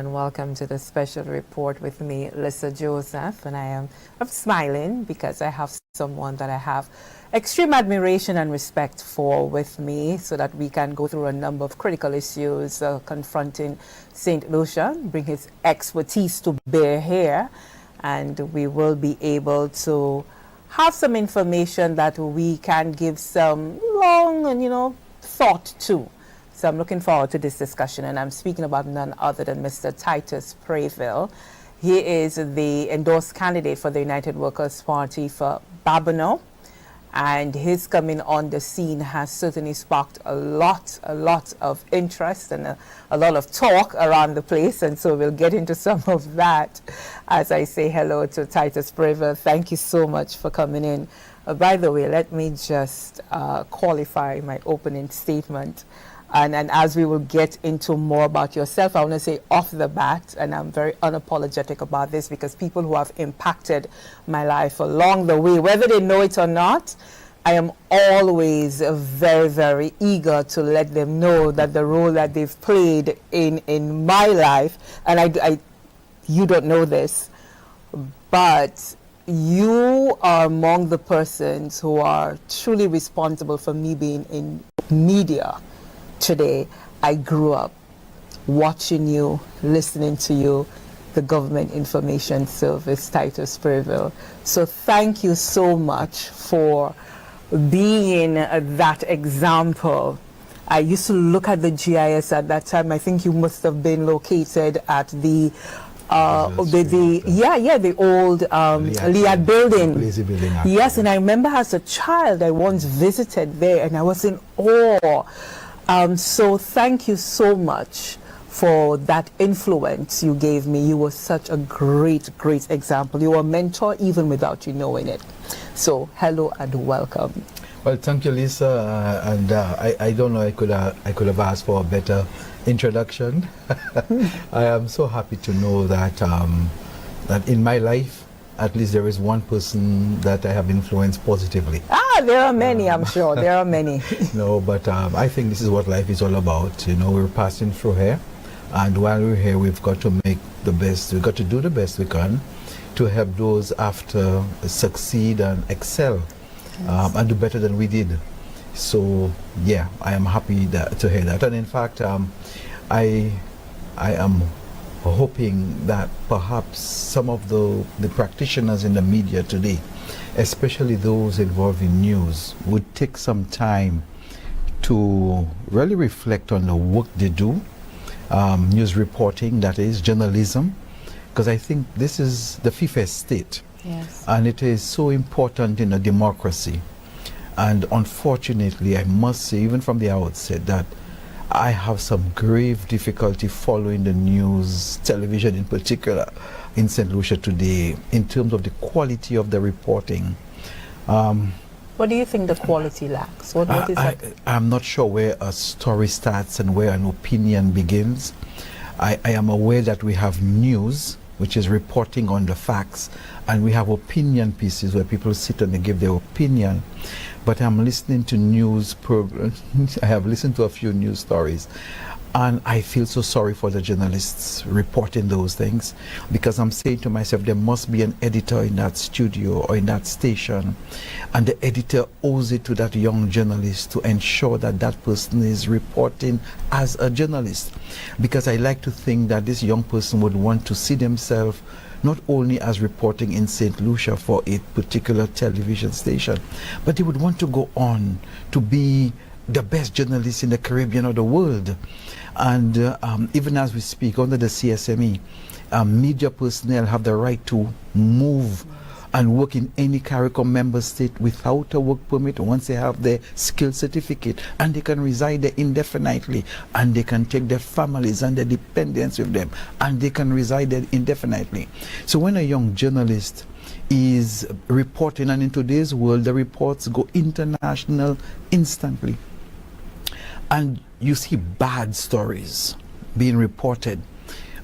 and welcome to the special report with me, Lissa Joseph. And I'm smiling because I have someone that I have extreme admiration and respect for with me, so that we can go through a number of critical issues confronting St. Lucia, bring his expertise to bear here, and we will be able to have some information that we can give some long and, thought to. So I'm looking forward to this discussion, and I'm speaking about none other than Mr. Titus Preville. He is the endorsed candidate for the United Workers' Party for Babonneau, and his coming on the scene has certainly sparked a lot of interest and a lot of talk around the place, and so we'll get into some of that as I say hello to Titus Preville. Thank you so much for coming in. By the way, let me just qualify my opening statement. And as we will get into more about yourself, I want to say off the bat, and I'm very unapologetic about this, because people who have impacted my life along the way, whether they know it or not, I am always very, very eager to let them know that the role that they've played in my life, and you don't know this, but you are among the persons who are truly responsible for me being in media today. I grew up watching you, listening to you, the Government Information Service, Titus Preville. So thank you so much for being that example. I used to look at the GIS at that time. I think you must have been located at the the old Liad building. Yes, and I remember as a child I once visited there, and I was in awe. So thank you so much for that influence you gave me. You were such a great example. You were a mentor even without you knowing it. So hello and welcome. Well, thank you, Lisa. I don't know, I could have asked for a better introduction. I am so happy to know that that in my life, at least there is one person that I have influenced positively. There are many, I'm sure. There are many. No, but I think this is what life is all about. We're passing through here, and while we're here, we've got to make the best. We've got to do the best we can to help those after succeed and excel, yes, and do better than we did. So, yeah, I am happy to hear that. And in fact, I am hoping that perhaps some of the practitioners in the media today, especially those involved in news, would take some time to really reflect on the work they do, news reporting, that is, journalism, because I think this is the fifth estate. Yes. And it is so important in a democracy. And unfortunately, I must say, even from the outset, that I have some grave difficulty following the news, television in particular, in St. Lucia today, in terms of the quality of the reporting. What do you think the quality lacks? What is that? I'm not sure where a story starts and where an opinion begins. I am aware that we have news, which is reporting on the facts, and we have opinion pieces where people sit and they give their opinion. But I'm listening to news programs. I have listened to a few news stories, and I feel so sorry for the journalists reporting those things, because I'm saying to myself, there must be an editor in that studio or in that station, and the editor owes it to that young journalist to ensure that that person is reporting as a journalist. Because I like to think that this young person would want to see themselves not only as reporting in St. Lucia for a particular television station, but they would want to go on to be the best journalists in the Caribbean or the world. And even as we speak, under the CSME, media personnel have the right to move and work in any CARICOM member state without a work permit once they have their skill certificate, and they can reside there indefinitely, and they can take their families and their dependents with them, and they can reside there indefinitely. So when a young journalist is reporting, and in today's world the reports go international instantly, and you see bad stories being reported,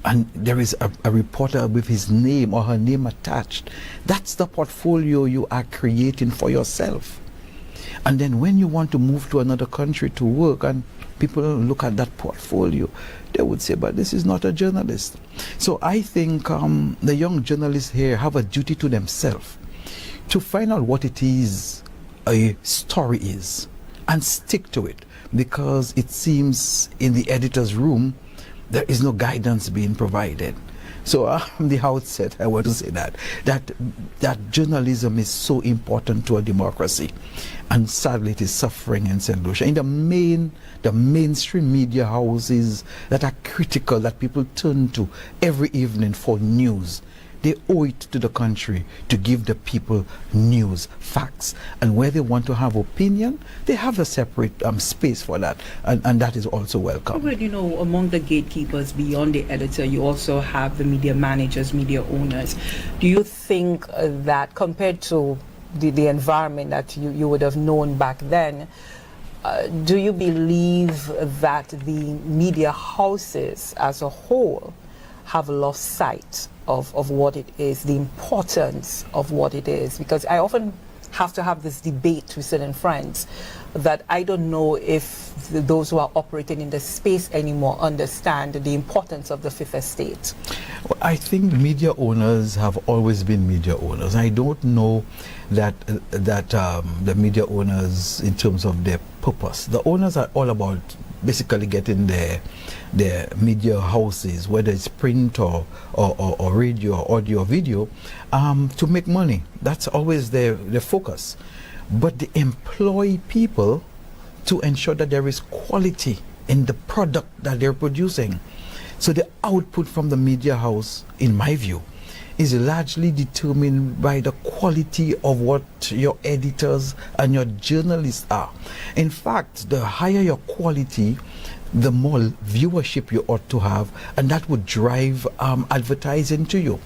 and there is a reporter with his name or her name attached, that's the portfolio you are creating for yourself. And then when you want to move to another country to work, and people look at that portfolio, they would say, but this is not a journalist. So I think the young journalists here have a duty to themselves to find out what it is a story is and stick to it, because it seems in the editor's room there is no guidance being provided. So from the outset, I want to say that journalism is so important to a democracy, and sadly it is suffering in St. Lucia. In the mainstream media houses that are critical, that people turn to every evening for news, they owe it to the country to give the people news, facts, and where they want to have opinion, they have a separate space for that, and that is also welcome. But you know, among the gatekeepers beyond the editor, you also have the media managers, media owners. Do you think that compared to the environment that you would have known back then, do you believe that the media houses as a whole have lost sight of what it is, the importance of what it is? Because I often have to have this debate with certain friends that I don't know if those who are operating in the space anymore understand the importance of the fifth estate. Well, I think media owners have always been media owners. I don't know that the media owners, in terms of their purpose, the owners are all about basically getting their media houses, whether it's print or radio or audio or video, to make money. That's always their focus. But they employ people to ensure that there is quality in the product that they're producing. So the output from the media house, in my view, is largely determined by the quality of what your editors and your journalists are. In fact, the higher your quality, the more viewership you ought to have, and that would drive advertising to you.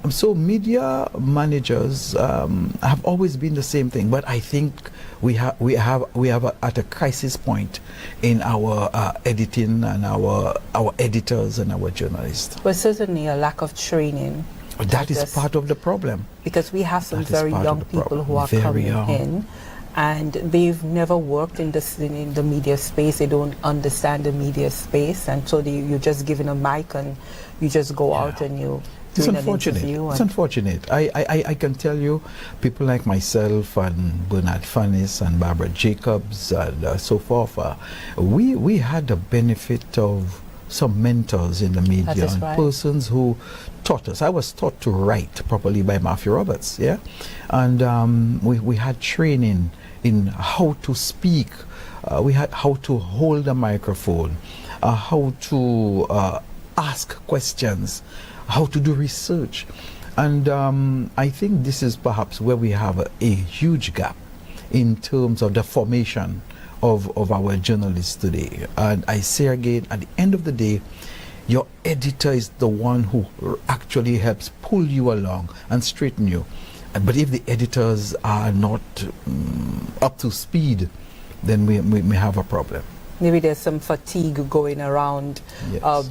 So media managers have always been the same thing, but I think we have at a crisis point in our editing and our editors and our journalists. But certainly a lack of training. That is part of the problem. Because we have some very young people who are coming in, and they've never worked in the media space. They don't understand the media space, and so you're just given a mic and you just go out and you do an interview. It's unfortunate. I can tell you, people like myself and Bernard Fannis and Barbara Jacobs and so forth, we had the benefit of some mentors in the media and persons who taught us. I was taught to write properly by Matthew Roberts, and we had training in how to speak. We had how to hold a microphone, how to ask questions, how to do research, and I think this is perhaps where we have a huge gap in terms of the formation of our journalists today. And I say again, at the end of the day, your editor is the one who actually helps pull you along and straighten you. But if the editors are not up to speed, then we may have a problem. Maybe there's some fatigue going around,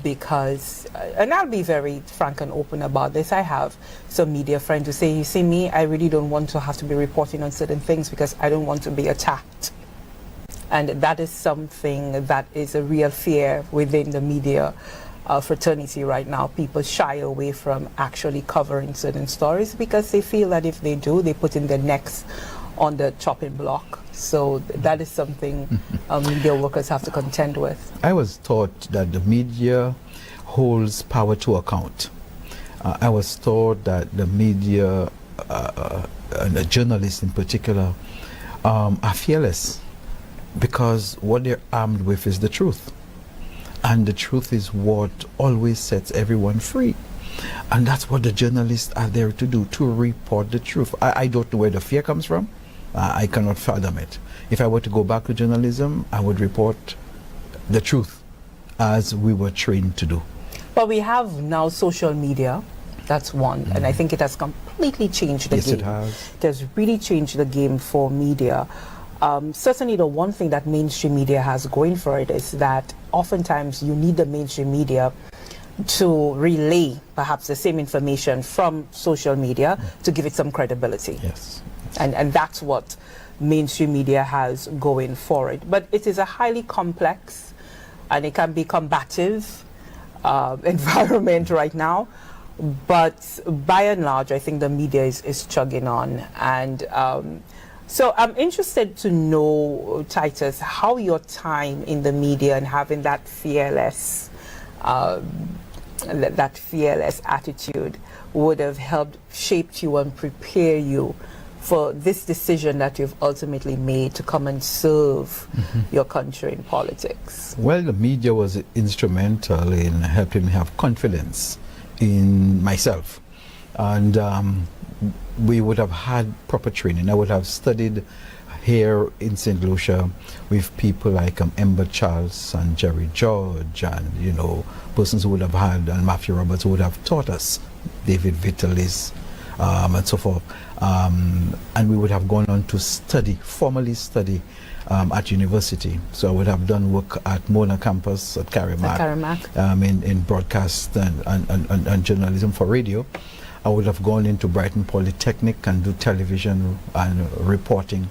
because, and I'll be very frank and open about this, I have some media friends who say, you see me, I really don't want to have to be reporting on certain things because I don't want to be attacked. And that is something that is a real fear within the media fraternity right now. People shy away from actually covering certain stories because they feel that if they do, they put in their necks on the chopping block. So that is something media workers have to contend with. I was taught that the media holds power to account. I was taught that the media, and the journalists in particular, are fearless, because what they're armed with is the truth. And the truth is what always sets everyone free. And that's what the journalists are there to do, to report the truth. I don't know where the fear comes from. I cannot fathom it. If I were to go back to journalism, I would report the truth as we were trained to do. But we have now social media. That's one. And I think it has completely changed the game. Yes, it has. It has really changed the game for media. Certainly the one thing that mainstream media has going for it is that oftentimes you need the mainstream media to relay perhaps the same information from social media to give it some credibility. Yes. And that's what mainstream media has going for it. But it is a highly complex and it can be combative environment right now. But by and large, I think the media is chugging on. And so I'm interested to know, Titus, how your time in the media and having that fearless attitude would have helped shaped you and prepare you for this decision that you've ultimately made to come and serve your country in politics. Well, the media was instrumental in helping me have confidence in myself, and we would have had proper training. I would have studied here in St. Lucia with people like Ember Charles and Jerry George, and persons who would have had, and Matthew Roberts, who would have taught us, David Vitalis, and so forth, and we would have gone on to formally study at university. So I would have done work at Mona campus at Carrimack, in broadcast and journalism for radio. I would have gone into Brighton Polytechnic and do television and reporting.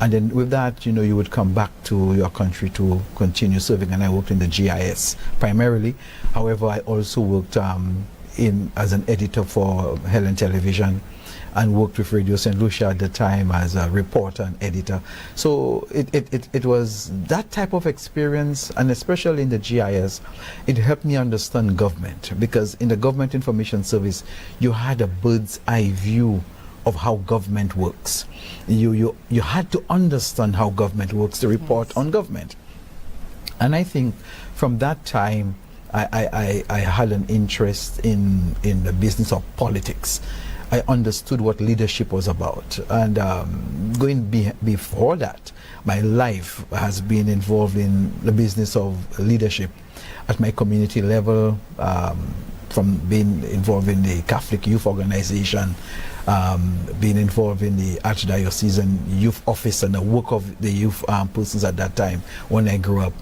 And then with that, you would come back to your country to continue serving. And I worked in the GIS primarily. However, I also worked as an editor for Helen Television, and worked with Radio St. Lucia at the time as a reporter and editor. So it was that type of experience, and especially in the GIS, it helped me understand government, because in the Government Information Service, you had a bird's eye view of how government works. You had to understand how government works to report on government. And I think from that time, I had an interest in the business of politics. I understood what leadership was about, and before that, my life has been involved in the business of leadership at my community level, from being involved in the Catholic Youth Organization, being involved in the Archdiocesan Youth Office and the work of the youth persons at that time when I grew up,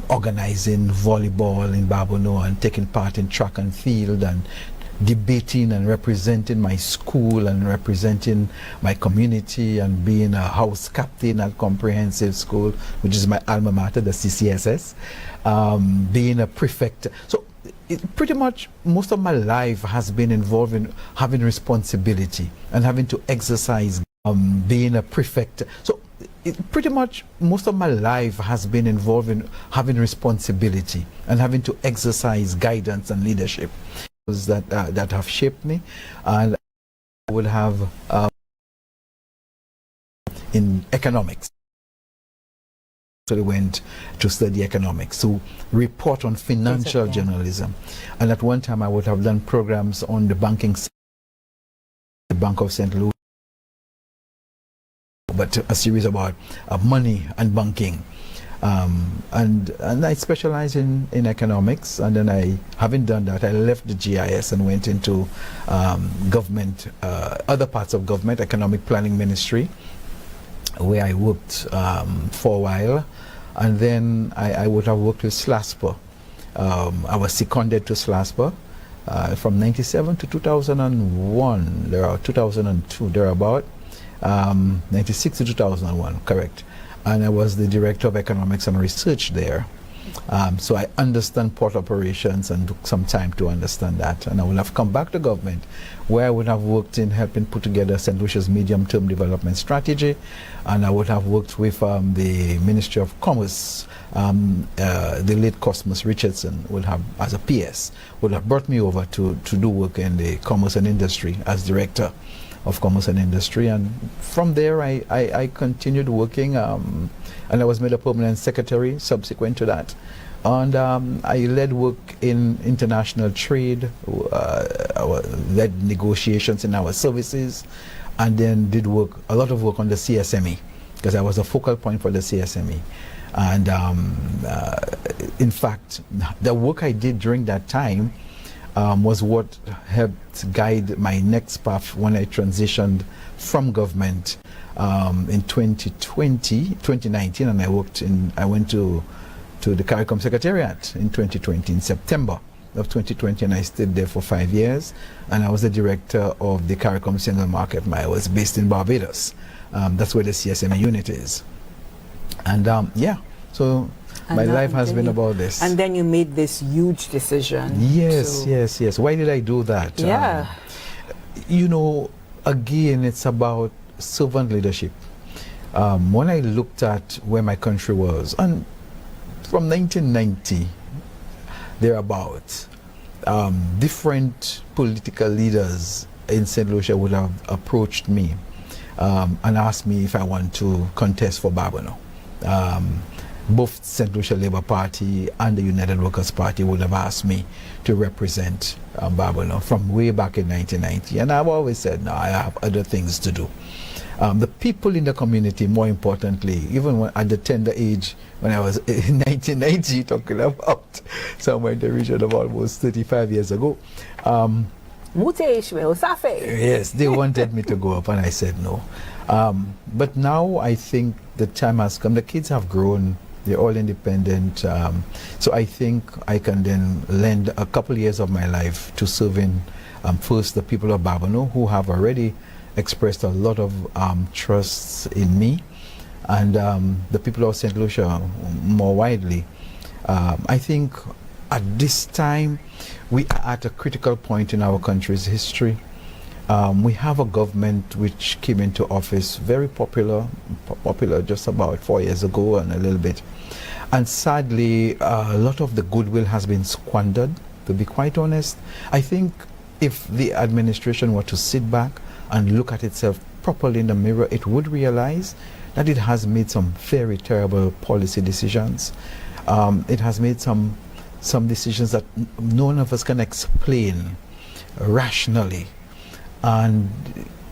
organizing volleyball in Babono and taking part in track and field and debating and representing my school and representing my community, and being a house captain at Comprehensive School, which is my alma mater, the CCSS, being a prefect. So pretty much most of my life has been involved in having responsibility and having to exercise, being a prefect. So pretty much most of my life has been involved in having responsibility and having to exercise guidance and leadership that have shaped me. And I would have in economics. So I went to study economics, to report on financial journalism. And at one time I would have done programs on the banking sector, the Bank of St. Lucia, but a series about money and banking. And I specialize in economics, and then having done that, I left the GIS and went into government, other parts of government, economic planning ministry, where I worked for a while. And then I would have worked with SLASPA. I was seconded to SLASPA from 97 to 2001, 2002, thereabout, 96 to 2001, correct. And I was the director of economics and research there. So I understand port operations and took some time to understand that. And I would have come back to government, where I would have worked in helping put together St. Lucia's medium-term development strategy. And I would have worked with the Ministry of Commerce. The late Cosmas Richardson would have, as a PS, would have brought me over to do work in the commerce and industry as director of Commerce and Industry. And from there I continued working, and I was made a permanent secretary subsequent to that. And I led work in international trade, led negotiations in our services, and then did a lot of work on the CSME, because I was a focal point for the CSME. And in fact, the work I did during that time was what helped guide my next path when I transitioned from government in 2019, and I went to the CARICOM Secretariat in 2020, in September of 2020, and I stayed there for 5 years, and I was the director of the CARICOM Single Market. I was based in Barbados. That's where the CSMA unit is. And yeah, so My life has been about this. And then you made this huge decision. Yes, yes. Why did I do that? Yeah. You know, again, it's about servant leadership. When I looked at where my country was, and from 1990, thereabouts, different political leaders in St. Lucia would have approached me and asked me if I want to contest for Babonneau. Both St. Lucia Labour Party and the United Workers Party would have asked me to represent Babonneau from way back in 1990. And I've always said, no, I have other things to do. The people in the community, more importantly, even when, at the tender age, when I was in 1990, talking about somewhere in the region of almost 35 years ago, yes, they wanted me to go up, and I said no. But now I think the time has come. The kids have grown. They're all independent. So I think I can then lend a couple of years of my life to serving first the people of Babonneau, who have already expressed a lot of trust in me, and the people of St. Lucia more widely. I think at this time we are at a critical point in our country's history. We have a government which came into office very popular just about 4 years ago and a little bit. And sadly, a lot of the goodwill has been squandered, to be quite honest. I think if the administration were to sit back and look at itself properly in the mirror, it would realize that it has made some very terrible policy decisions. It has made some decisions that none of us can explain rationally. And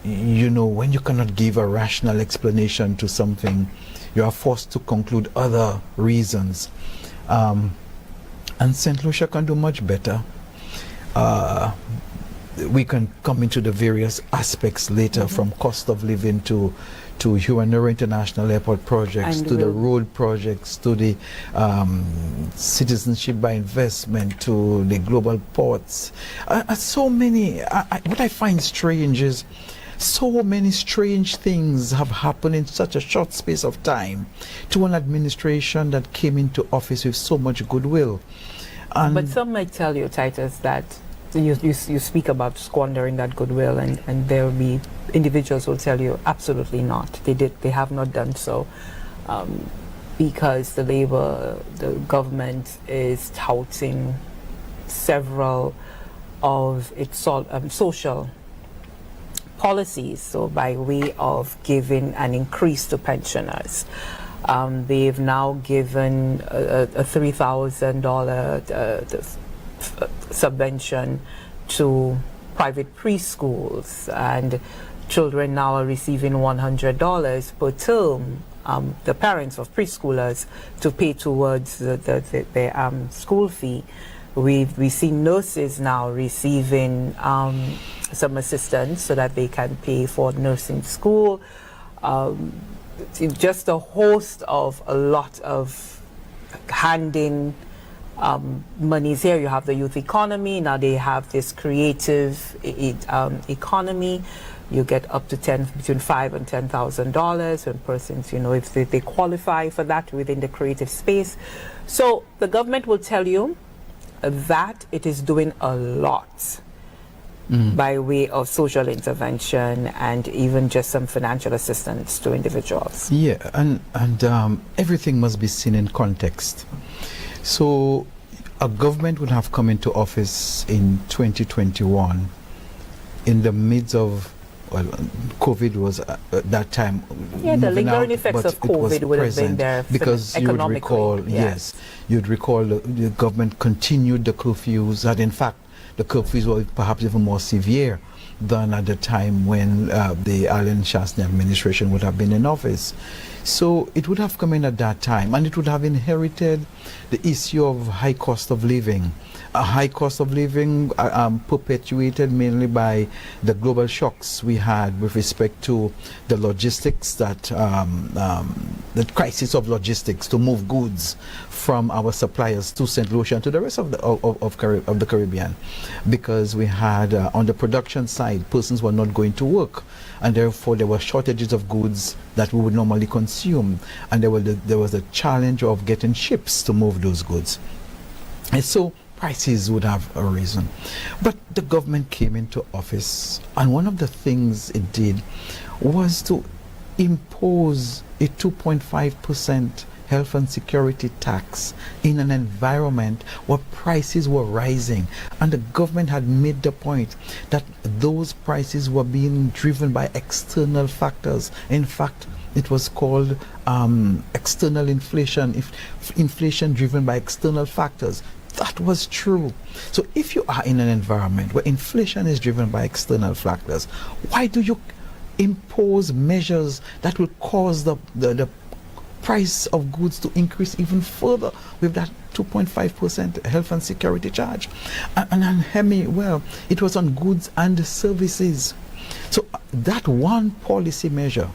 you know, when you cannot give a rational explanation to something, you are forced to conclude other reasons. And St. Lucia can do much better. We can come into the various aspects later, from cost of living to Huanura International Airport projects, and to the road projects, to the citizenship by investment, to the global ports. So many, what I find strange is so many strange things have happened in such a short space of time to an administration that came into office with so much goodwill. But some might tell you, Titus, that you speak about squandering that goodwill, and there will be individuals who will tell you absolutely not. They have not done so, because the government is touting several of its social policies. So by way of giving an increase to pensioners, they've now given a $3,000 subvention to private preschools, and children now are receiving $100 per term, the parents of preschoolers, to pay towards their school fee. We see nurses now receiving some assistance so that they can pay for nursing school. Just a host of a lot of handing monies here. You have the youth economy. Now they have this creative economy. You get up to between $5,000 and $10,000 when persons, you know, if they qualify for that within the creative space. So the government will tell you that it is doing a lot by way of social intervention and even just some financial assistance to individuals. Yeah, and everything must be seen in context. So a government would have come into office in 2021 in the midst of, well, COVID was at that time. Yeah, the lingering effects of COVID would have been there because you would recall, yes, you'd recall the government continued the curfews, that in fact the curfews were perhaps even more severe than at the time when the Alan Shastny administration would have been in office. So it would have come in at that time, and it would have inherited the issue of high cost of living, a high cost of living perpetuated mainly by the global shocks we had with respect to the logistics, that the crisis of logistics to move goods from our suppliers to St. Lucia and to the rest of the Caribbean, because we had on the production side, persons were not going to work, and therefore there were shortages of goods that we would normally consume, and there was a challenge of getting ships to move those goods. And so prices would have arisen. But the government came into office, and one of the things it did was to impose a 2.5% health and security tax in an environment where prices were rising. And the government had made the point that those prices were being driven by external factors. In fact, it was called external inflation, inflation driven by external factors. That was true. So if you are in an environment where inflation is driven by external factors, why do you impose measures that will cause the price of goods to increase even further with that 2.5% health and security charge? And Hemi, well, it was on goods and services. So that one policy measure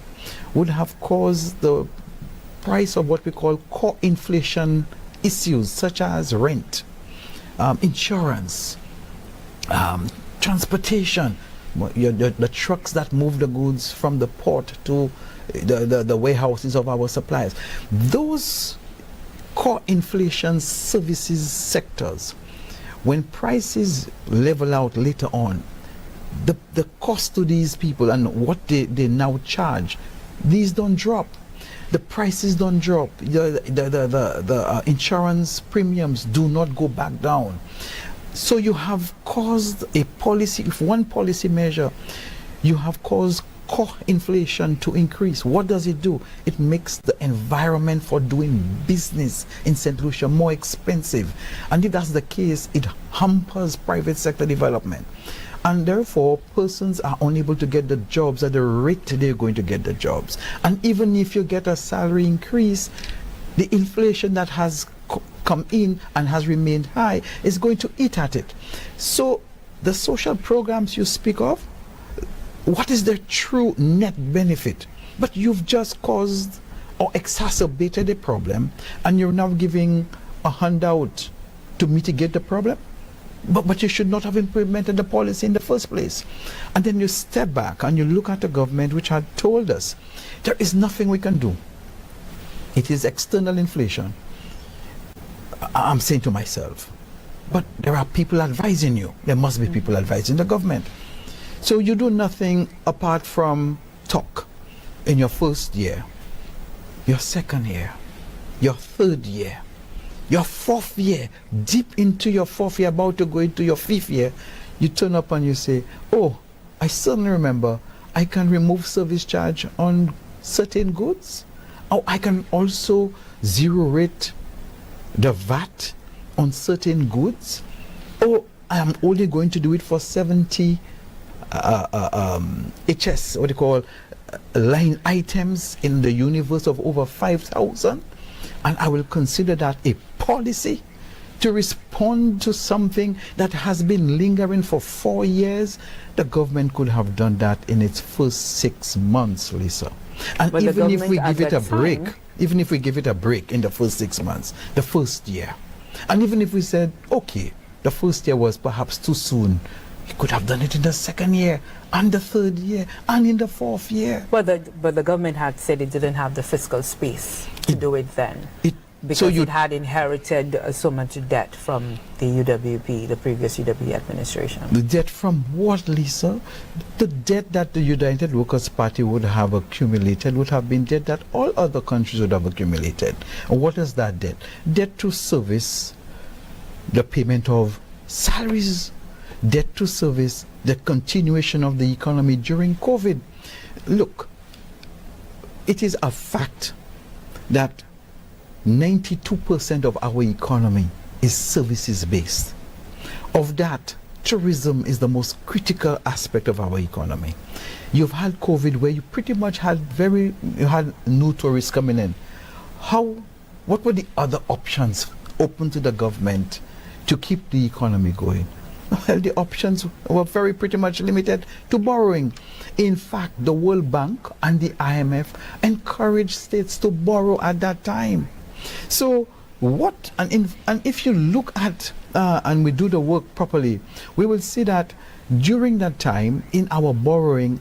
would have caused the price of what we call core inflation issues, such as rent, insurance, transportation, the trucks that move the goods from the port to the warehouses of our suppliers. Those core inflation services sectors, when prices level out later on, the cost to these people and what they now charge, these don't drop. The prices don't drop. The insurance premiums do not go back down. So you have caused a policy, if one policy measure, you have caused core inflation to increase. What does it do? It makes the environment for doing business in St. Lucia more expensive. And if that's the case, it hampers private sector development. And therefore, persons are unable to get the jobs at the rate they're going to get the jobs. And even if you get a salary increase, the inflation that has come in and has remained high is going to eat at it. So the social programs you speak of, what is their true net benefit? But you've just caused or exacerbated a problem, and you're now giving a handout to mitigate the problem. But you should not have implemented the policy in the first place. And then you step back and you look at the government, which had told us there is nothing we can do. It is external inflation. I'm saying to myself, but there are people advising you. There must be people advising the government. So you do nothing apart from talk in your first year, your second year, your third year, your fourth year, deep into your fourth year, about to go into your fifth year. You turn up and you say, oh, I certainly remember I can remove service charge on certain goods. Oh, I can also zero rate the VAT on certain goods. Oh, I am only going to do it for 70 HS, what do you call, line items in the universe of over 5,000. And I will consider that a policy to respond to something that has been lingering for 4 years. The government could have done that in its first 6 months, Lissa. And but even if we give it a break, even if we give it a break in the first 6 months, the first year, and even if we said, okay, the first year was perhaps too soon, you could have done it in the second year, and the third year, and in the fourth year. But the government had said it didn't have the fiscal space to do it then. Because it had inherited so much debt from the UWP, the previous UWP administration. The debt from what, Lissa? The debt that the United Workers' Party would have accumulated would have been debt that all other countries would have accumulated. And what is that debt? Debt to service the payment of salaries, debt to service the continuation of the economy during COVID. Look, it is a fact that 92% of our economy is services based. Of that, tourism is the most critical aspect of our economy. You've had COVID where you pretty much had new tourists coming in. What were the other options open to the government to keep the economy going? Well, the options were very pretty much limited to borrowing. In fact, the World Bank and the IMF encouraged states to borrow at that time. So what, and if you look at and we do the work properly, we will see that during that time in our borrowing,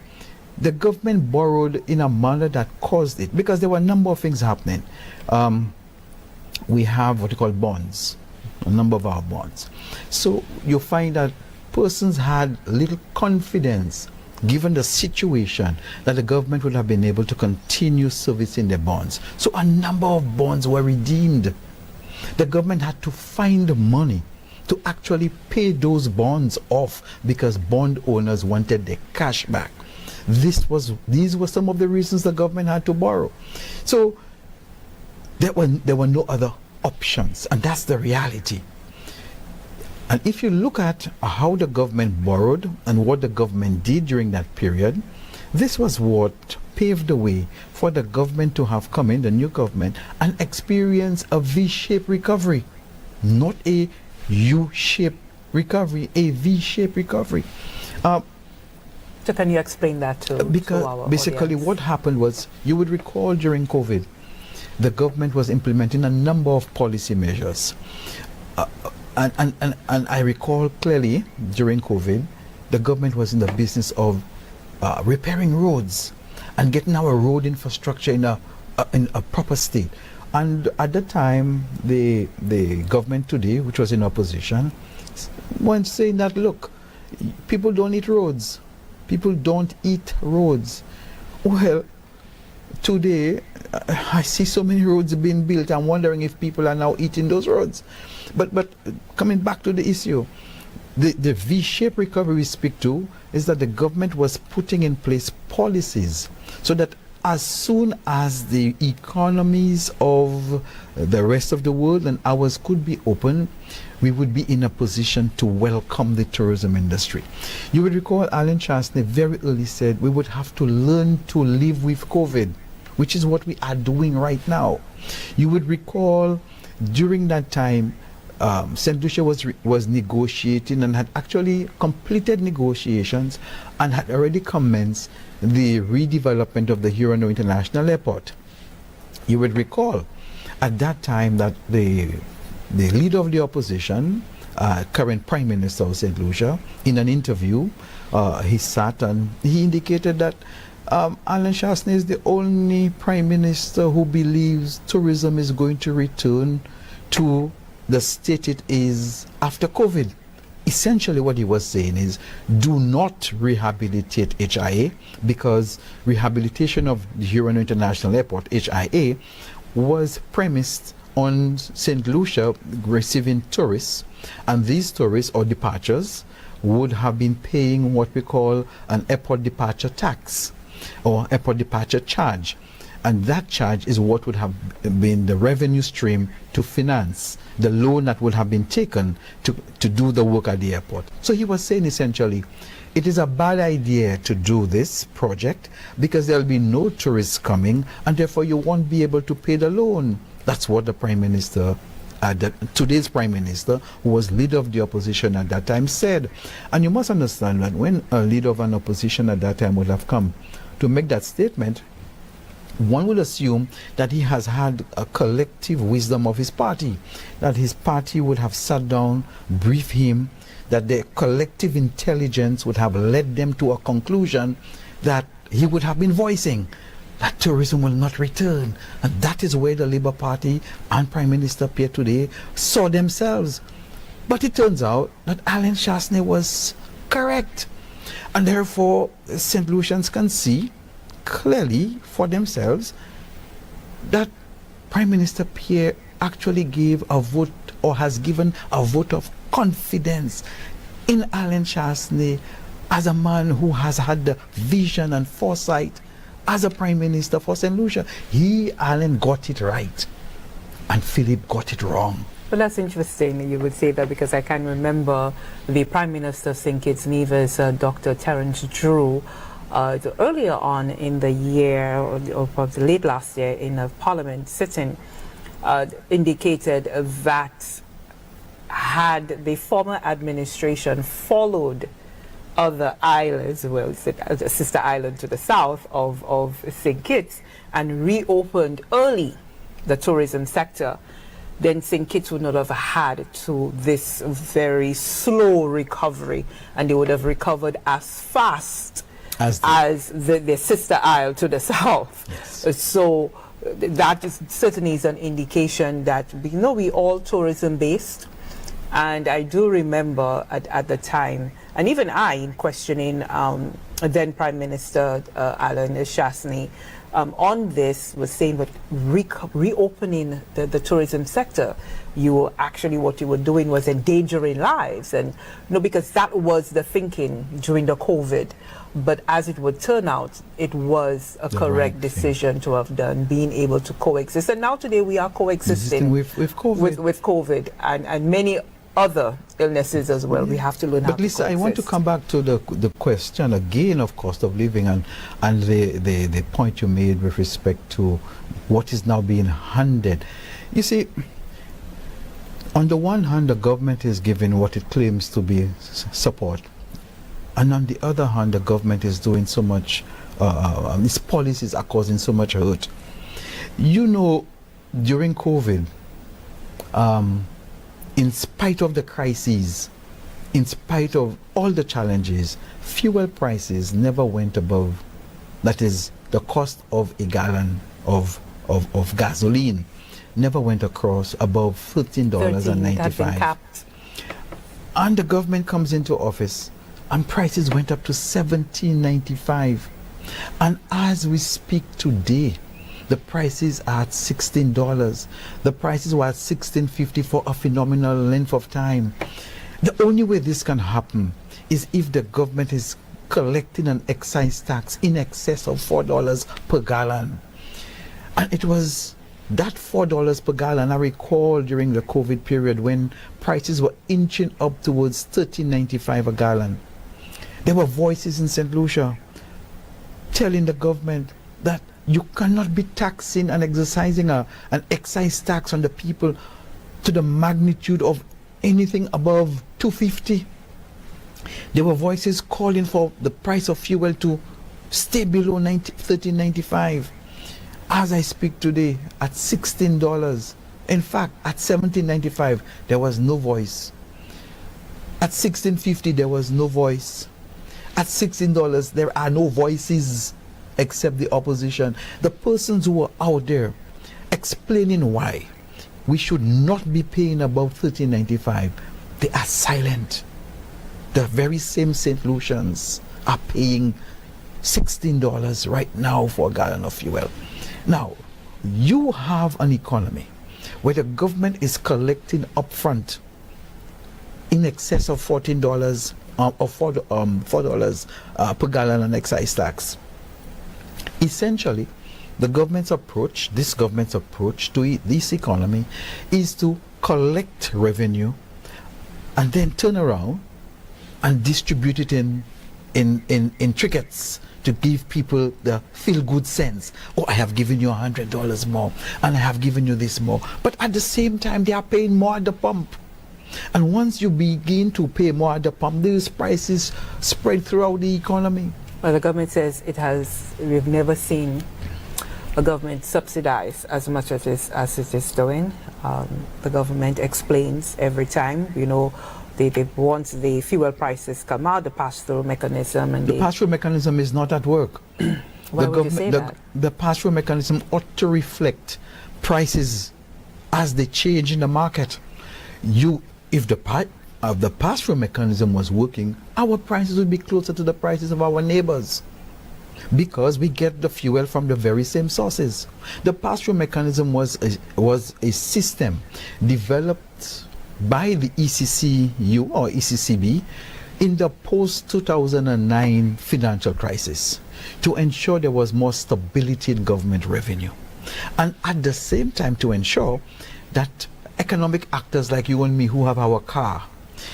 the government borrowed in a manner that caused it, because there were a number of things happening. We have what you call bonds, a number of our bonds. So you find that persons had little confidence, given the situation, that the government would have been able to continue servicing their bonds. So a number of bonds were redeemed. The government had to find money to actually pay those bonds off because bond owners wanted their cash back. These were some of the reasons the government had to borrow. So there were no other options, and that's the reality. And if you look at how the government borrowed and what the government did during that period, this was what paved the way for the government to have come in, the new government, and experience a V-shaped recovery, not a U-shaped recovery, a V-shaped recovery. So can you explain that to our basically audience? What happened was, you would recall during COVID, the government was implementing a number of policy measures. And I recall clearly during COVID, the government was in the business of repairing roads and getting our road infrastructure in a proper state. And at the time, the government today, which was in opposition, was saying that, look, people don't eat roads. People don't eat roads. Well, today, I see so many roads being built. I'm wondering if people are now eating those roads. But coming back to the issue, the V-shaped recovery we speak to is that the government was putting in place policies so that as soon as the economies of the rest of the world and ours could be open, we would be in a position to welcome the tourism industry. You would recall Alan Chastney very early said we would have to learn to live with COVID, which is what we are doing right now. You would recall during that time, St Lucia was negotiating and had actually completed negotiations and had already commenced the redevelopment of the Huron International Airport. You would recall at that time that the leader of the opposition, current Prime Minister of St Lucia, in an interview, he sat and he indicated that Alan Chastney is the only Prime Minister who believes tourism is going to return to the state it is after COVID. Essentially what he was saying is, do not rehabilitate HIA, because rehabilitation of the Huron International Airport, HIA, was premised on St. Lucia receiving tourists, and these tourists or departures would have been paying what we call an airport departure tax or airport departure charge. And that charge is what would have been the revenue stream to finance the loan that would have been taken to do the work at the airport. So he was saying essentially, it is a bad idea to do this project because there will be no tourists coming, and therefore you won't be able to pay the loan. That's what the Prime Minister, today's Prime Minister, who was leader of the opposition at that time, said. And you must understand that when a leader of an opposition at that time would have come to make that statement, one would assume that he has had a collective wisdom of his party, that his party would have sat down, briefed him, that their collective intelligence would have led them to a conclusion that he would have been voicing, that tourism will not return. And that is where the Labour Party and Prime Minister Pierre today saw themselves. But it turns out that Alan Chastney was correct. And therefore, St. Lucians can see clearly for themselves that Prime Minister Pierre actually gave a vote, or has given a vote of confidence in Alan Chastney as a man who has had the vision and foresight as a Prime Minister for St. Lucia. Alan, got it right, and Philip got it wrong. Well, that's interesting you would say that, because I can remember the Prime Minister of St. Kitts Nevis, Dr. Terence Drew, earlier on in the year, or probably late last year, in a Parliament sitting, indicated that had the former administration followed other islands, well, it's a sister island to the south of St. Kitts, and reopened early the tourism sector, then St. Kitts would not have had to this very slow recovery, and they would have recovered as fast as the sister isle to the south. Yes. So that certainly is an indication that we all tourism based. And I do remember at the time, and even I, in questioning then Prime Minister Alan Shasney on this, was saying that reopening the tourism sector, what you were doing was endangering lives, and because that was the thinking during the COVID. But as it would turn out, it was a correct decision to have done, being able to coexist. And now today we are coexisting with COVID. With COVID and many other illnesses as well. We have to learn how to Lissa, coexist. I want to come back to the question again of cost of living and the point you made with respect to what is now being handed. You see, on the one hand, the government is giving what it claims to be support, and on the other hand, the government is doing so much, its policies are causing so much hurt. During COVID, in spite of the crises, in spite of all the challenges, fuel prices never went above, that is, the cost of a gallon of gasoline never went across above $13.95. And the government comes into office and prices went up to $17.95. And as we speak today, the prices are at $16. The prices were at $16.50 for a phenomenal length of time. The only way this can happen is if the government is collecting an excise tax in excess of $4 per gallon. And it was that $4 per gallon, I recall during the COVID period when prices were inching up towards $13.95 a gallon. There were voices in St. Lucia telling the government that you cannot be taxing and exercising an excise tax on the people to the magnitude of anything above $2.50. There were voices calling for the price of fuel to stay below $13.95. As I speak today, at $16, in fact, at $17.95, there was no voice. At $16.50, there was no voice. At $16, there are no voices except the opposition. The persons who are out there explaining why we should not be paying above $13.95, they are silent. The very same St. Lucians are paying $16 right now for a gallon of fuel. Now, you have an economy where the government is collecting upfront in excess of $14 or $4 per gallon on excise tax. Essentially, this government's approach to this economy is to collect revenue and then turn around and distribute it in trinkets to give people the feel-good sense. Oh, I have given you $100 more, and I have given you this more. But at the same time, they are paying more at the pump. And once you begin to pay more at the pump, these prices spread throughout the economy. Well, the government says we've never seen a government subsidize as much as it is doing. The government explains every time, once the fuel prices come out, the pass-through mechanism. And the pass-through mechanism is not at work. Why would you say that? The pass-through mechanism ought to reflect prices as they change in the market. If the pass-through mechanism was working, our prices would be closer to the prices of our neighbors, because we get the fuel from the very same sources. The pass-through mechanism was a system developed by the ECCU or ECCB in the post-2009 financial crisis to ensure there was more stability in government revenue, and at the same time to ensure that economic actors like you and me who have our car,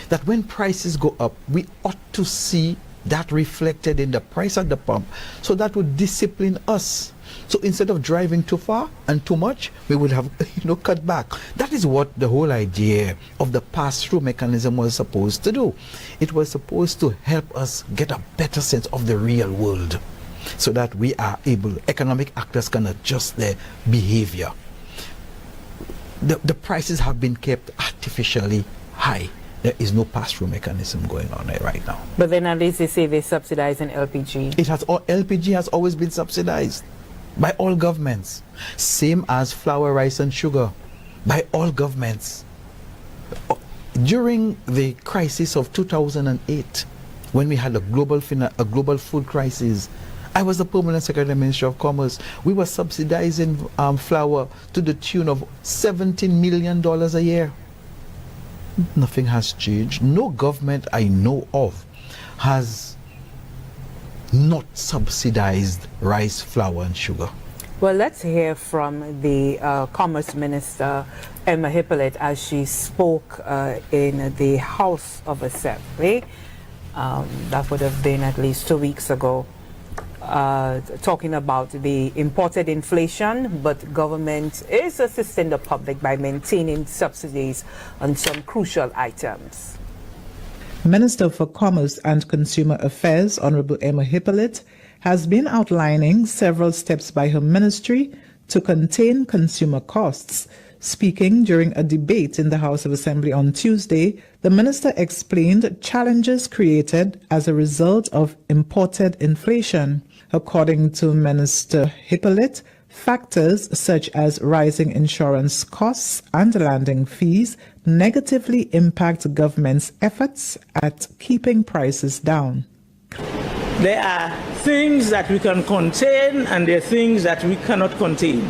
that when prices go up, we ought to see that reflected in the price at the pump. So that would discipline us. So instead of driving too far and too much, we would have, cut back. That is what the whole idea of the pass-through mechanism was supposed to do. It was supposed to help us get a better sense of the real world, so that we are able, economic actors can adjust their behavior. The prices have been kept artificially high. There is no pass-through mechanism going on there right now. But then at least they say they subsidize in LPG. LPG has always been subsidized by all governments. Same as flour, rice and sugar, by all governments. During the crisis of 2008, when we had a global food crisis, I was the permanent secretary of the Ministry of Commerce. We were subsidizing flour to the tune of $17 million a year. Nothing has changed. No government I know of has not subsidized rice, flour and sugar. Well, let's hear from the Commerce Minister, Emma Hippolyte, as she spoke in the House of Assembly. That would have been at least 2 weeks ago, talking about the imported inflation, but government is assisting the public by maintaining subsidies on some crucial items. Minister for Commerce and Consumer Affairs, Honorable Emma Hippolyte, has been outlining several steps by her ministry to contain consumer costs. Speaking during a debate in the House of Assembly on Tuesday, the minister explained challenges created as a result of imported inflation. According to Minister Hippolyte, factors such as rising insurance costs and landing fees negatively impact government's efforts at keeping prices down. There are things that we can contain and there are things that we cannot contain.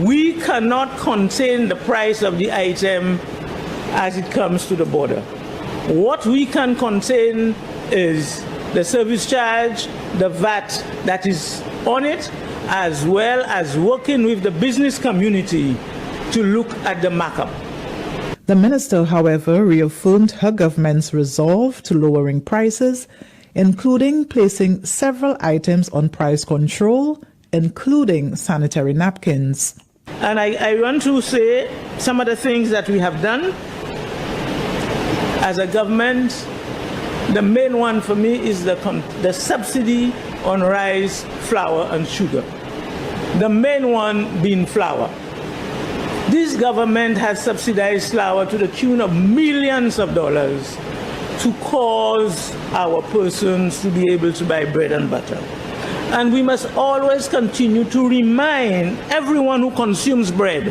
We cannot contain the price of the item as it comes to the border. What we can contain is the service charge, the VAT that is on it, as well as working with the business community to look at the markup. The minister, however, reaffirmed her government's resolve to lowering prices, including placing several items on price control, including sanitary napkins. And I want to say some of the things that we have done as a government. The main one for me is the subsidy on rice, flour and sugar. The main one being flour. This government has subsidized flour to the tune of millions of dollars to cause our persons to be able to buy bread and butter. And we must always continue to remind everyone who consumes bread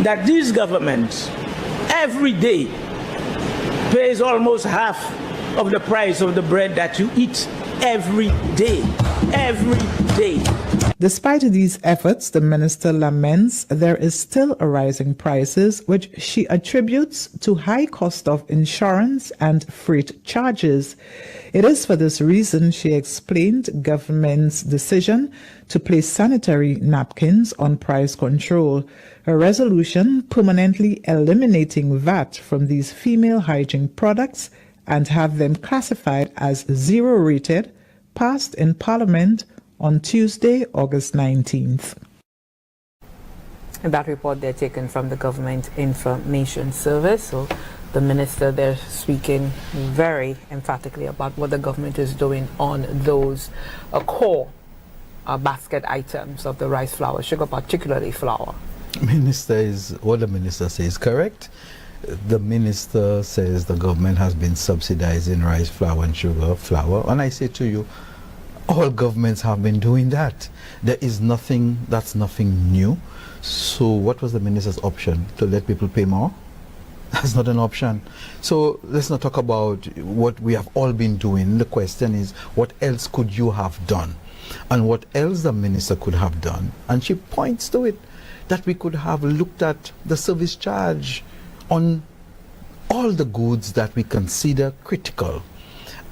that this government every day pays almost half of the price of the bread that you eat every day. Every day. Despite these efforts, the minister laments there is still a rising prices, which she attributes to high cost of insurance and freight charges. It is for this reason, she explained, government's decision to place sanitary napkins on price control, a resolution permanently eliminating VAT from these female hygiene products and have them classified as zero rated, passed in Parliament on Tuesday, August 19th. And that report they're taken from the Government Information Service. So the minister there speaking very emphatically about what the government is doing on those core basket items of the rice, flour, sugar, particularly flour. What the minister says correct. The minister says the government has been subsidizing rice, flour and sugar, flour. And I say to you, all governments have been doing that. There is nothing, that's nothing new. So what was the minister's option? To let people pay more? That's not an option. So let's not talk about what we have all been doing. The question is, what else could you have done? And what else the minister could have done? And she points to it, that we could have looked at the service charge on all the goods that we consider critical.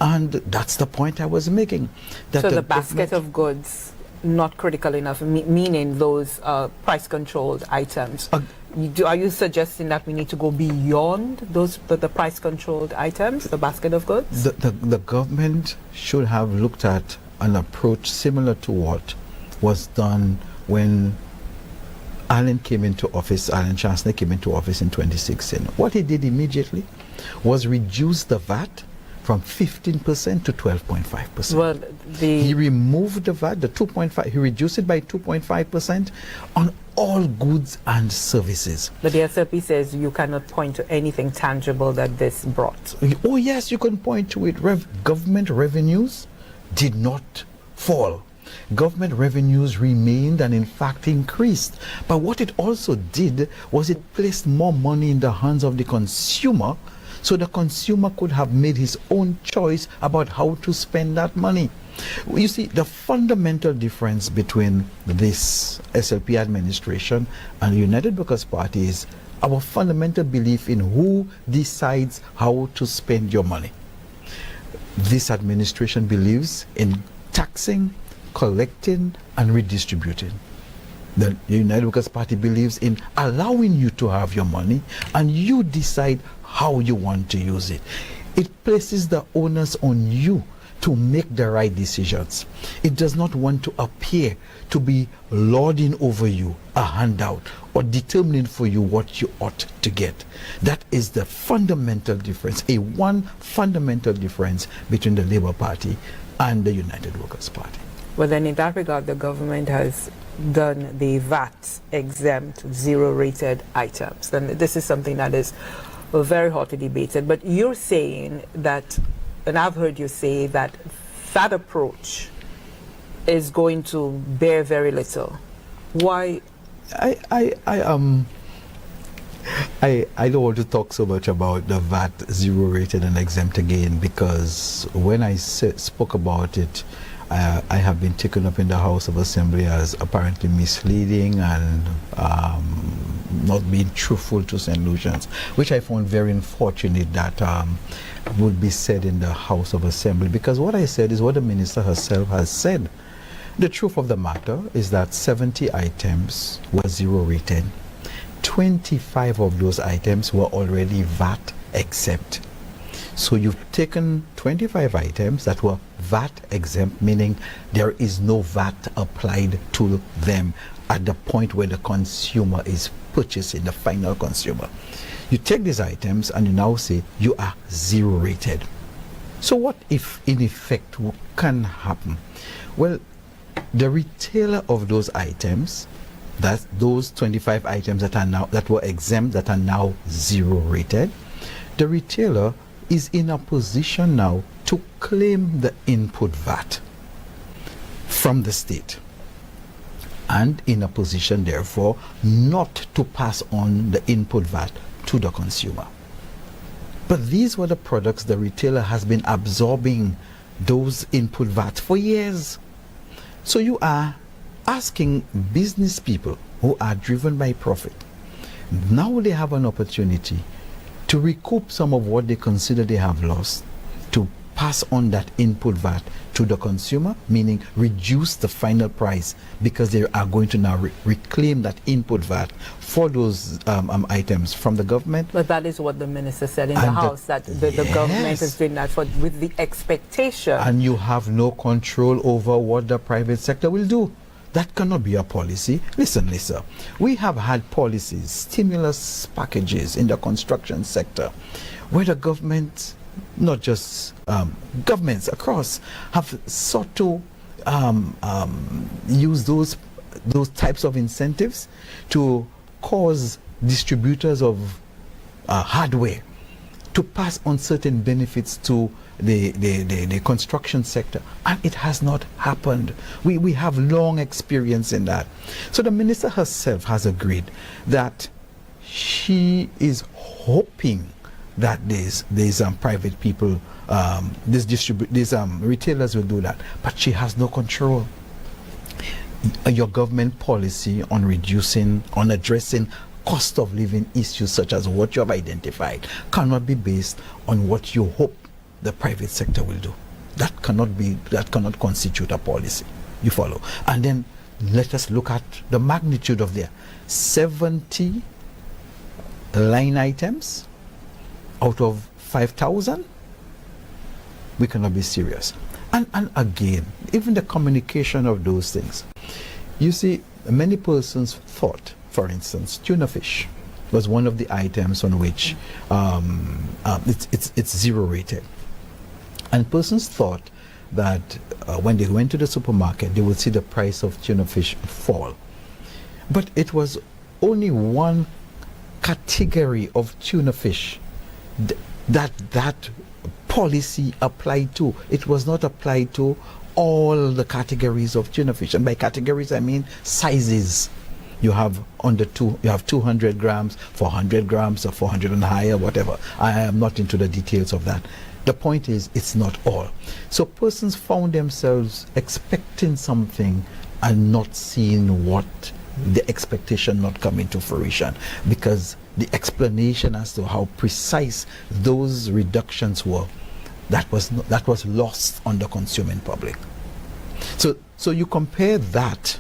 And that's the point I was making. That so the basket of goods not critical enough, meaning those price-controlled items. are you suggesting that we need to go beyond those the price controlled items, the basket of goods? The government should have looked at an approach similar to what was done when Alan Chancellor came into office in 2016. What he did immediately was reduce the VAT from 15% to 12.5%. Well, he removed the VAT, the 2.5, he reduced it by 2.5% on all goods and services. But the SLP says you cannot point to anything tangible that this brought. Oh yes, you can point to it. Government revenues did not fall. Government revenues remained and in fact increased. But what it also did was it placed more money in the hands of the consumer, so the consumer could have made his own choice about how to spend that money. You see, the fundamental difference between this SLP administration and the United Workers' Party is our fundamental belief in who decides how to spend your money. This administration believes in taxing, collecting, and redistributing. The United Workers' Party believes in allowing you to have your money and you decide how you want to use it. It places the onus on you to make the right decisions. It does not want to appear to be lording over you a handout or determining for you what you ought to get. That is the fundamental difference, one fundamental difference between the Labour Party and the United Workers' Party. Well, then in that regard, the government has done the VAT exempt zero-rated items. And this is something that is very hotly debated. But you're saying that, and I've heard you say that that approach is going to bear very little. Why? I don't want to talk so much about the VAT zero-rated and exempt again, because when I spoke about it, I have been taken up in the House of Assembly as apparently misleading and not being truthful to St. Lucians, which I found very unfortunate that would be said in the House of Assembly, because what I said is what the minister herself has said. The truth of the matter is that 70 items were zero-rated. 25 of those items were already VAT exempt. So you've taken 25 items that were VAT exempt, meaning there is no VAT applied to them at the point where the consumer is purchasing, the final consumer. You take these items and you now say you are zero rated. So what if in effect can happen? Well, the retailer of those items, that's those 25 items that were exempt that are now zero rated, the retailer is in a position now to claim the input VAT from the state, and in a position therefore not to pass on the input VAT to the consumer. But these were the products the retailer has been absorbing those input VAT for years. So you are asking business people who are driven by profit, now they have an opportunity to recoup some of what they consider they have lost, to pass on that input VAT to the consumer, meaning reduce the final price, because they are going to now reclaim that input VAT for those items from the government. But that is what the minister said in the House, that the government is doing that with the expectation. And you have no control over what the private sector will do. That cannot be a policy. Listen, Lissa, we have had policies, stimulus packages in the construction sector, where the government, not just governments across, have sought to use those types of incentives to cause distributors of hardware to pass on certain benefits to the construction sector, and it has not happened. We have long experience in that. So the minister herself has agreed that she is hoping that these private people, these retailers will do that, but she has no control. Your government policy on addressing cost of living issues such as what you have identified cannot be based on what you hope the private sector will do. That cannot constitute a policy. You follow? And then let us look at the magnitude of their 70 line items out of 5,000, we cannot be serious. And again, even the communication of those things. You see, many persons thought, for instance, tuna fish was one of the items on which it's zero rated. And persons thought that when they went to the supermarket, they would see the price of tuna fish fall. But it was only one category of tuna fish that policy applied to. It was not applied to all the categories of tuna fish. And by categories, I mean sizes. You have you have 200 grams, 400 grams, or 400 and higher, whatever. I am not into the details of that. The point is, it's not all. So persons found themselves expecting something and not seeing what the expectation not coming to fruition, because the explanation as to how precise those reductions were, that was lost on the consuming public. So you compare that,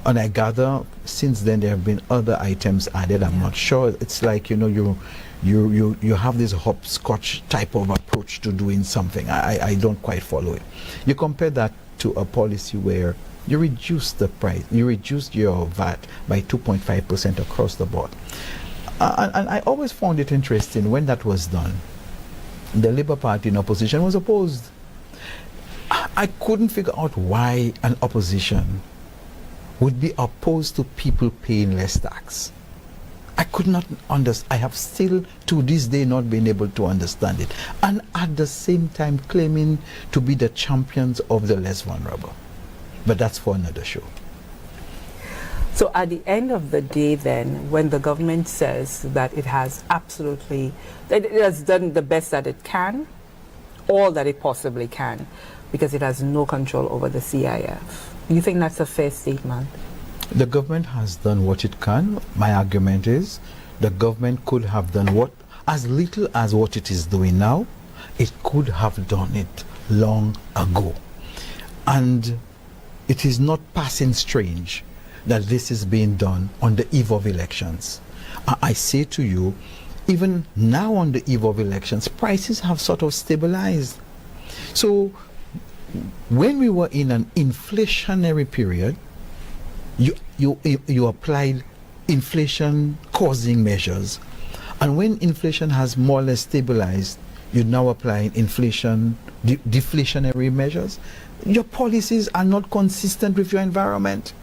and I gather since then there have been other items added. I'm not sure. It's like, you know, you have this hopscotch type of approach to doing something. I don't quite follow it. You compare that to a policy where you reduce the price, you reduced your VAT by 2.5% across the board. And I always found it interesting when that was done. The Labour Party in opposition was opposed. I couldn't figure out why an opposition would be opposed to people paying less tax. I could not understand. I have still to this day not been able to understand it. And at the same time claiming to be the champions of the less vulnerable. But that's for another show. So at the end of the day then, when the government says that it has done the best that it can, all that it possibly can, because it has no control over the CIF, you think that's a fair statement? The government has done what it can. My argument is the government could have done as little as what it is doing now. It could have done it long ago. And it is not passing strange that this is being done on the eve of elections. I say to you, even now on the eve of elections, prices have sort of stabilized. So when we were in an inflationary period, you applied inflation causing measures, and when inflation has more or less stabilized, you're now applying deflationary measures. Your policies are not consistent with your environment.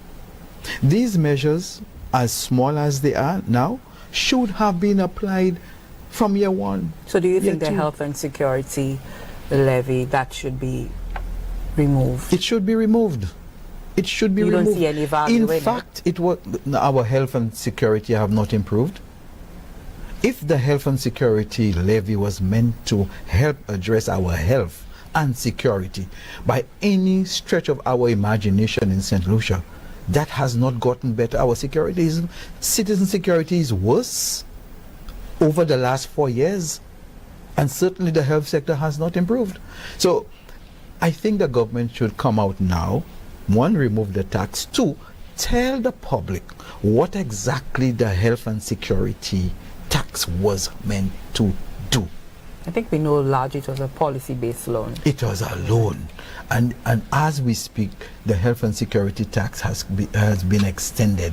These measures, as small as they are now, should have been applied from year one. So do you think the health and security levy, that should be removed? It should be removed. It should be removed. You don't see any value in it? In fact, our health and security have not improved. If the health and security levy was meant to help address our health and security by any stretch of our imagination in St. Lucia, that has not gotten better. Our citizen security is worse over the last 4 years, and certainly the health sector has not improved. So I think the government should come out now, one, remove the tax, two, tell the public what exactly the health and security tax was meant to do. I think we know largely it was a policy-based loan. It was a loan. And as we speak, the health and security tax has been extended.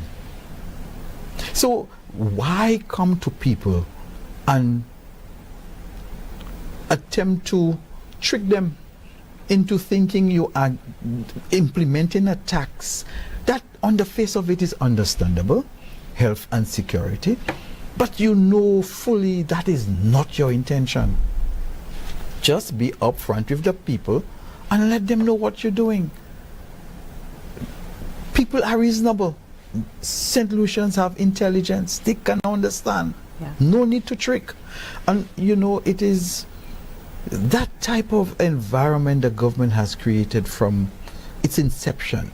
So why come to people and attempt to trick them into thinking you are implementing a tax that on the face of it is understandable, health and security, but you know fully that is not your intention. Just be upfront with the people and let them know what you're doing. People are reasonable. St. Lucians have intelligence. They can understand. Yeah. No need to trick. And you know, it is that type of environment the government has created from its inception.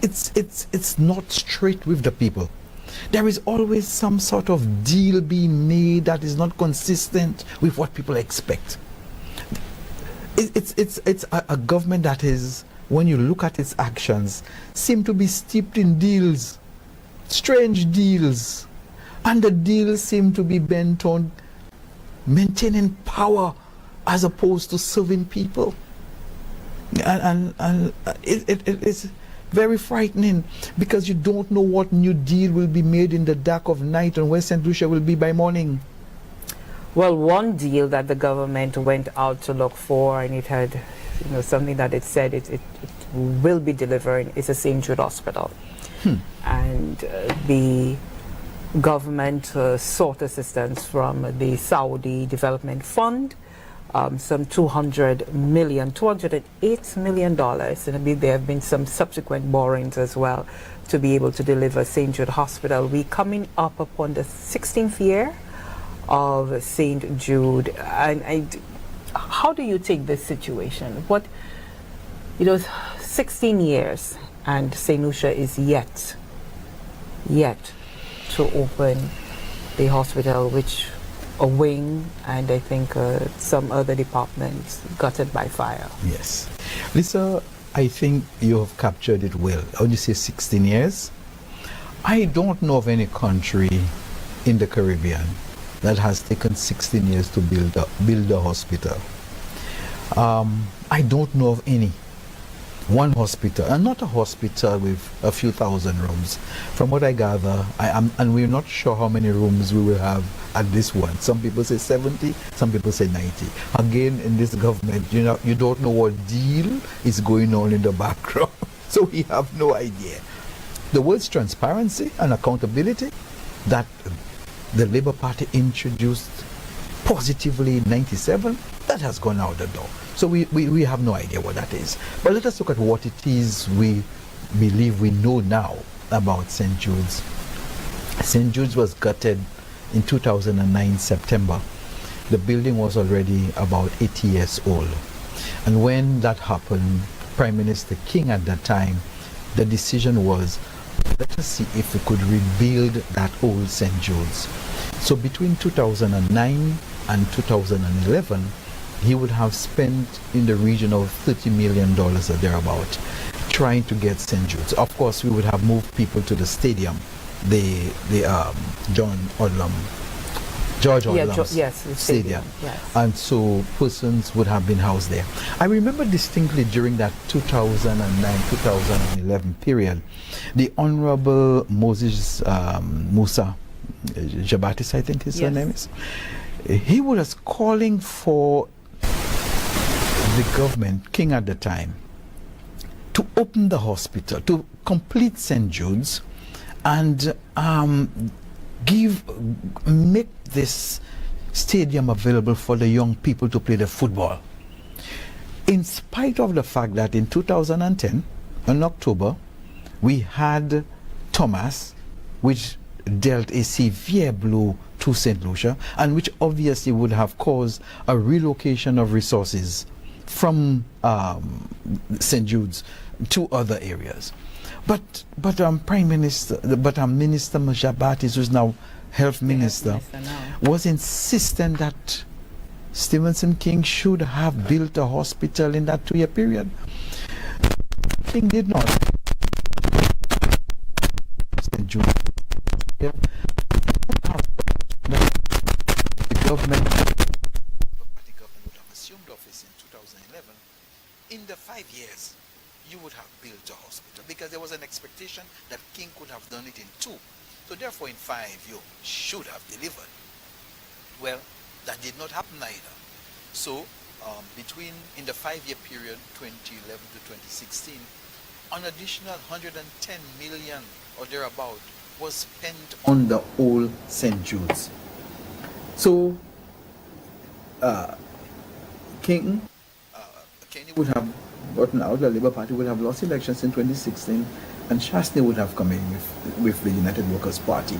It's not straight with the people. There is always some sort of deal being made that is not consistent with what people expect. It's a government that is, when you look at its actions, seem to be steeped in deals, strange deals. And the deal seemed to be bent on maintaining power as opposed to serving people. And it's very frightening, because you don't know what new deal will be made in the dark of night and where St. Lucia will be by morning. Well, one deal that the government went out to look for, and it had, something that it said it will be delivering, is a St. Jude hospital. And the government sought assistance from the Saudi Development Fund, some $208 million, and there have been some subsequent borrowings as well to be able to deliver St. Jude Hospital. We're coming up upon the 16th year of St. Jude, and how do you take this situation? 16 years, and St. Lucia is yet to open the hospital, which a wing and I think some other departments gutted by fire. Yes. Lissa, I think you have captured it well. When you say 16 years, I don't know of any country in the Caribbean that has taken 16 years to build a hospital. I don't know of any. One hospital, and not a hospital with a few thousand rooms. From what I gather, and we're not sure how many rooms we will have at this one. Some people say 70, some people say 90. Again, in this government, you don't know what deal is going on in the background, so we have no idea. The words transparency and accountability that the Labour Party introduced positively in 97, that has gone out the door. So we have no idea what that is. But let us look at what it is we believe we know now about St. Jude's. St. Jude's was gutted in 2009 September. The building was already about 80 years old. And when that happened, Prime Minister King at that time, the decision was, let us see if we could rebuild that old St. Jude's. So between 2009 and 2011, he would have spent in the region of $30 million or thereabout trying to get St. Jude's. Of course, we would have moved people to the stadium, the George Odlum's stadium. Yes. And so persons would have been housed there. I remember distinctly during that 2009-2011 period, the Honorable Moses Musa Jabatis, I think his surname is, he was calling for the government, King at the time, to open the hospital, to complete St. Jude's, and make this stadium available for the young people to play the football. In spite of the fact that in 2010, in October, we had Thomas, which dealt a severe blow to St. Lucia, and which obviously would have caused a relocation of resources from St. Jude's to other areas. But Minister Majabatis, who's now Health Minister, was insistent that Stevenson King should have built a hospital in that 2-year period. King did not. St. Jude. The government would have assumed office in 2011. In the 5 years, you would have built a hospital, because there was an expectation that King could have done it in 2. So therefore in 5 you should have delivered. Well, that did not happen either. So in the 5-year period, 2011 to 2016, an additional 110 million or thereabout was spent on the old St. Jude's. So Kenny would have gotten out, the Labour Party would have lost elections in 2016, and Shastney would have come in with the United Workers' Party.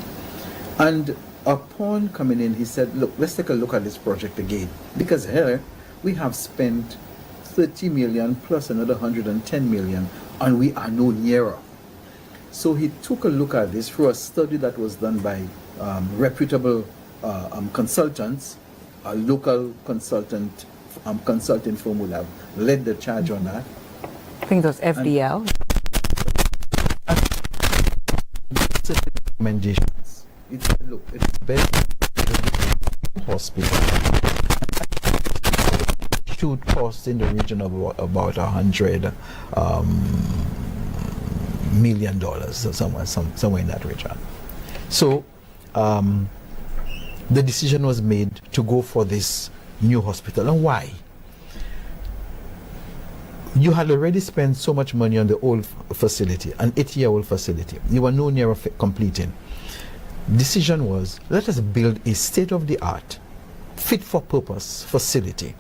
And upon coming in, he said, look, let's take a look at this project again, because here we have spent 30 million plus another 110 million, and we are no nearer. So he took a look at this through a study that was done by reputable consultants. A local consulting firm would have led the charge on that. I think it was FDL. Recommendations it's best hospital should cost in the region of about $100 million, somewhere in that region. So the decision was made to go for this new hospital. And why? You had already spent so much money on the old facility, an 8-year-old facility. You were no nearer completing. Decision was, let us build a state-of-the-art, fit-for-purpose facility.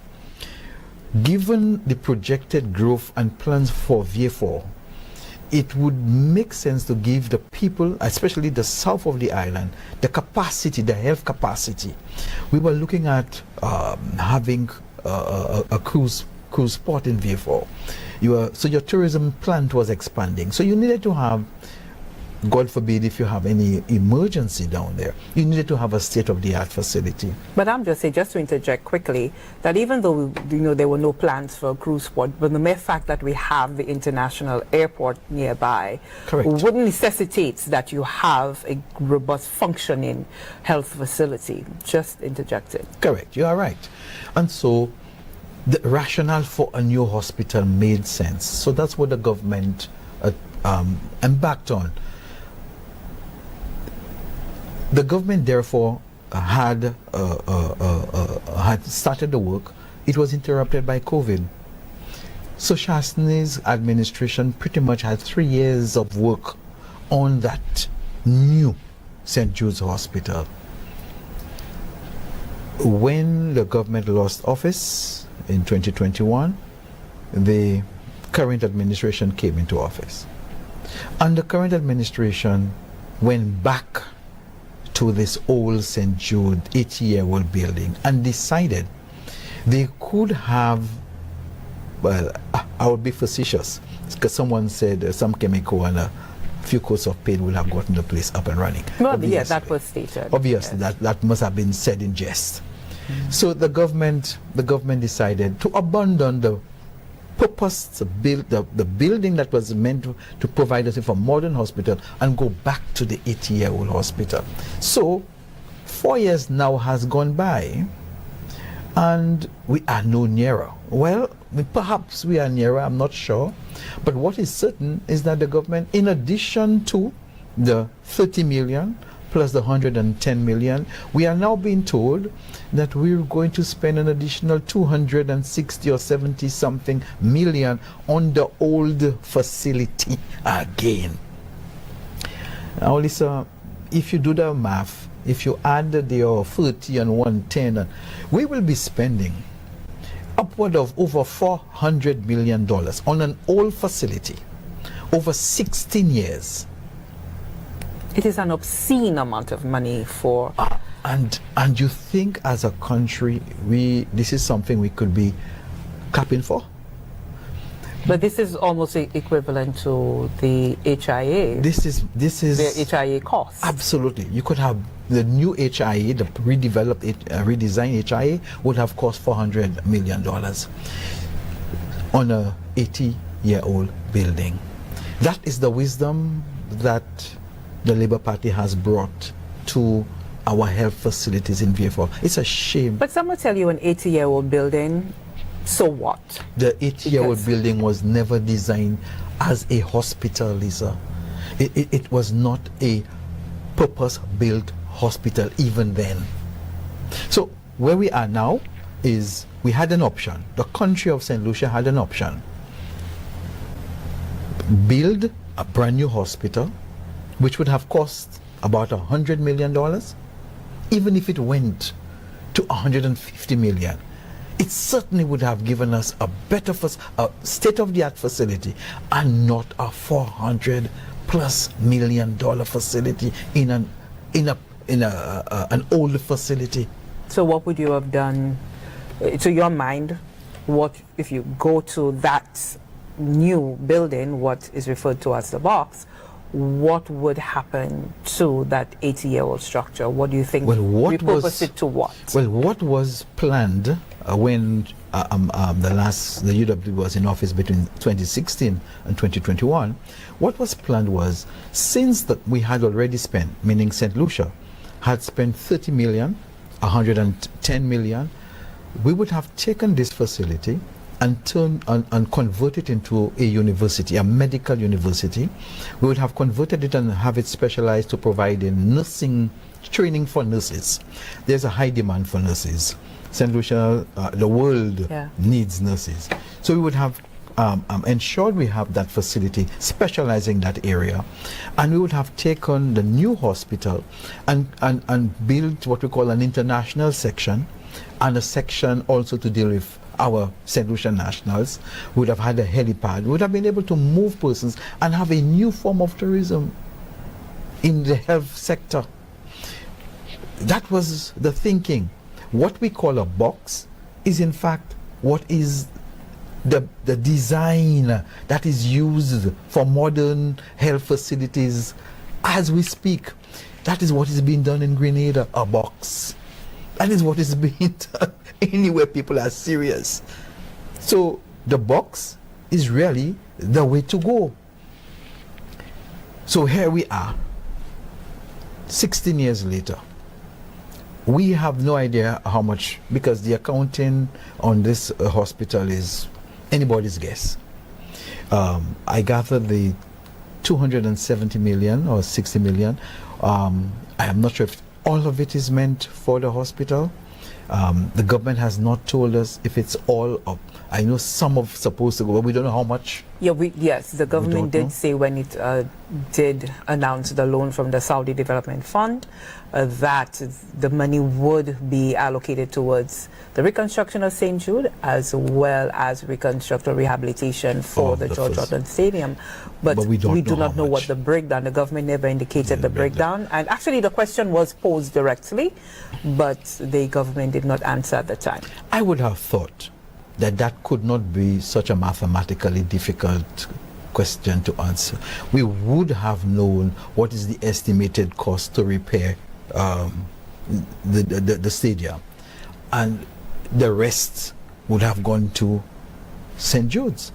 Given the projected growth and plans for VA4, it would make sense to give the people, especially the south of the island, the capacity, the health capacity. We were looking at having a cruise port in VA4. So your tourism plant was expanding. So you needed to have, God forbid, if you have any emergency down there, you needed to have a state-of-the-art facility. But I'm just saying, just to interject quickly, that even though there were no plans for a cruise port, but the mere fact that we have the international airport nearby, correct, would necessitate that you have a robust functioning health facility. Just interjected. Correct, you are right. And so the rationale for a new hospital made sense. So that's what the government embarked on. The government, therefore, had started the work. It was interrupted by COVID. So Chastain's administration pretty much had 3 years of work on that new St. Jude's Hospital. When the government lost office in 2021, the current administration came into office. And the current administration went back to this old St. Jude 80-year-old building and decided they could have, well, I would be facetious, because someone said some chemical and a few coats of paint would have gotten the place up and running. Well, yeah, that was stated. Obviously, yes. that must have been said in jest. So the government decided to abandon the purpose to build the building that was meant to provide us with a modern hospital and go back to the 80-year-old hospital. So 4 years now has gone by and we are no nearer. Well, perhaps we are nearer, I'm not sure. But what is certain is that the government, in addition to the 30 million plus the 110 million, we are now being told that we're going to spend an additional 260 or 70 something million on the old facility again. Now, Lissa, if you do the math, if you add the 30 and 110, we will be spending upward of over $400 million on an old facility over 16 years. It is an obscene amount of money for... And you think as a country, this is something we could be clapping for? But this is almost equivalent to the HIA. This is the HIA cost. Absolutely. You could have the new HIA, the redeveloped, redesigned HIA would have cost $400 million on a 80-year-old building. That is the wisdom that the Labour Party has brought to our health facilities in VA4. It's a shame. But some will tell you an 80-year-old building, so what? The 80-year-old building was never designed as a hospital, Lisa. It was not a purpose-built hospital even then. So where we are now is we had an option. The country of St. Lucia had an option. Build a brand new hospital, which would have cost about $100 million, even if it went to $150 million. It certainly would have given us a better state-of-the-art facility and not a $400+ million facility in an old facility. So what would you have done, to your mind, what if you go to that new building, what is referred to as the box, what would happen to that 80-year-old structure? What do you think? Well, repurpose it to what? Well, what was planned when the UW was in office between 2016 and 2021, what was planned was, since we had already spent, meaning St. Lucia, had spent 30 million, 110 million, we would have taken this facility and convert it into a university, a medical university. We would have converted it and have it specialized to provide in nursing training for nurses. There's a high demand for nurses. St. Lucia, the world needs nurses. So we would have ensured we have that facility specializing that area, and we would have taken the new hospital and built what we call an international section, and a section also to deal with our St. Lucia nationals. We would have had a helipad. We would have been able to move persons and have a new form of tourism in the health sector. That was the thinking. What we call a box is in fact what is the design that is used for modern health facilities as we speak. That is what is being done in Grenada, a box. That is what is being done anywhere people are serious. So the box is really the way to go. So here we are, 16 years later. We have no idea how much, because the accounting on this hospital is anybody's guess. I gathered the 270 million or 60 million. I am not sure if all of it is meant for the hospital. The government has not told us if it's all up. I know some of supposed to go, but we don't know how much. Yeah, yes, the government did say when it did announce the loan from the Saudi Development Fund that the money would be allocated towards the reconstruction of St. Jude as well as reconstruct or rehabilitation for the George Orton Stadium. But we do not know what the breakdown, the government never indicated the breakdown. And actually the question was posed directly, but the government did not answer at the time. I would have thought that could not be such a mathematically difficult question to answer. We would have known what is the estimated cost to repair the stadium, and the rest would have gone to St. Jude's.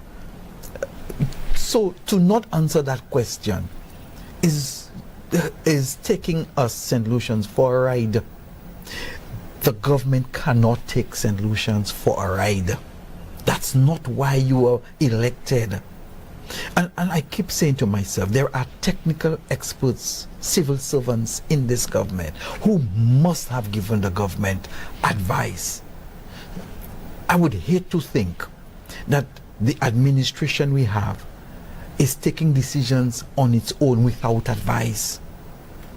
So to not answer that question is taking us St. Lucians for a ride. The government cannot take St. Lucians for a ride. That's not why you were elected. And I keep saying to myself, there are technical experts, civil servants in this government who must have given the government advice. I would hate to think that the administration we have is taking decisions on its own without advice.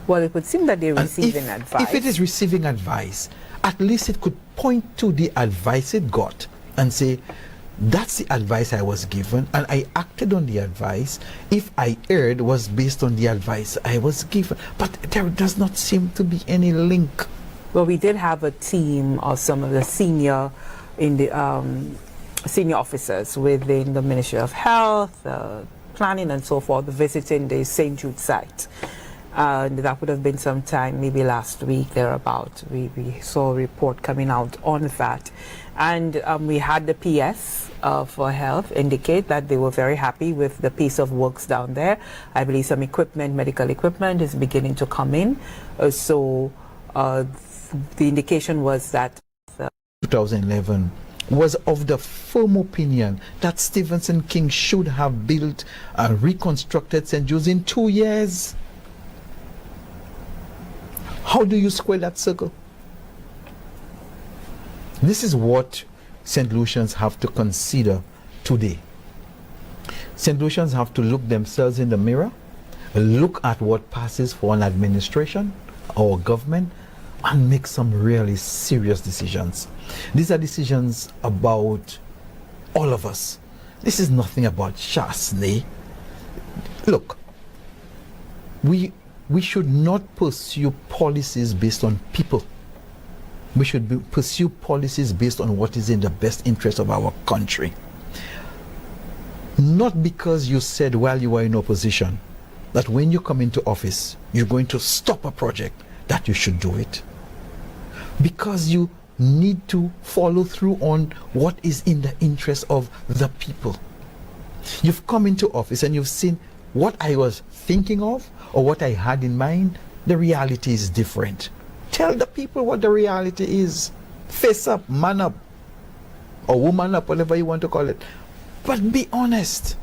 Well, it would seem that they're receiving advice. If it is receiving advice, at least it could point to the advice it got and say, that's the advice I was given, and I acted on the advice. If I erred, was based on the advice I was given. But there does not seem to be any link. Well, we did have a team of some of the senior officers within the Ministry of Health, Planning and so forth, visiting the St. Jude site. And that would have been sometime maybe last week thereabout. We saw a report coming out on that. And we had the PS for Health indicate that they were very happy with the pace of works down there. I believe some equipment, medical equipment, is beginning to come in. So the indication was that 2011 was of the firm opinion that Stephenson King should have built and reconstructed St. Jude's in 2 years. How do you square that circle? This is what St. Lucians have to consider today. St. Lucians have to look themselves in the mirror, look at what passes for an administration or government, and make some really serious decisions. These are decisions about all of us. This is nothing about Chasney. Look, we should not pursue policies based on people. We should pursue policies based on what is in the best interest of our country. Not because you said while you were in opposition that when you come into office, you're going to stop a project, that you should do it. Because you need to follow through on what is in the interest of the people. You've come into office and you've seen what I was thinking of or what I had in mind. The reality is different. Tell the people what the reality is. Face up, man up, or woman up, whatever you want to call it. But be honest.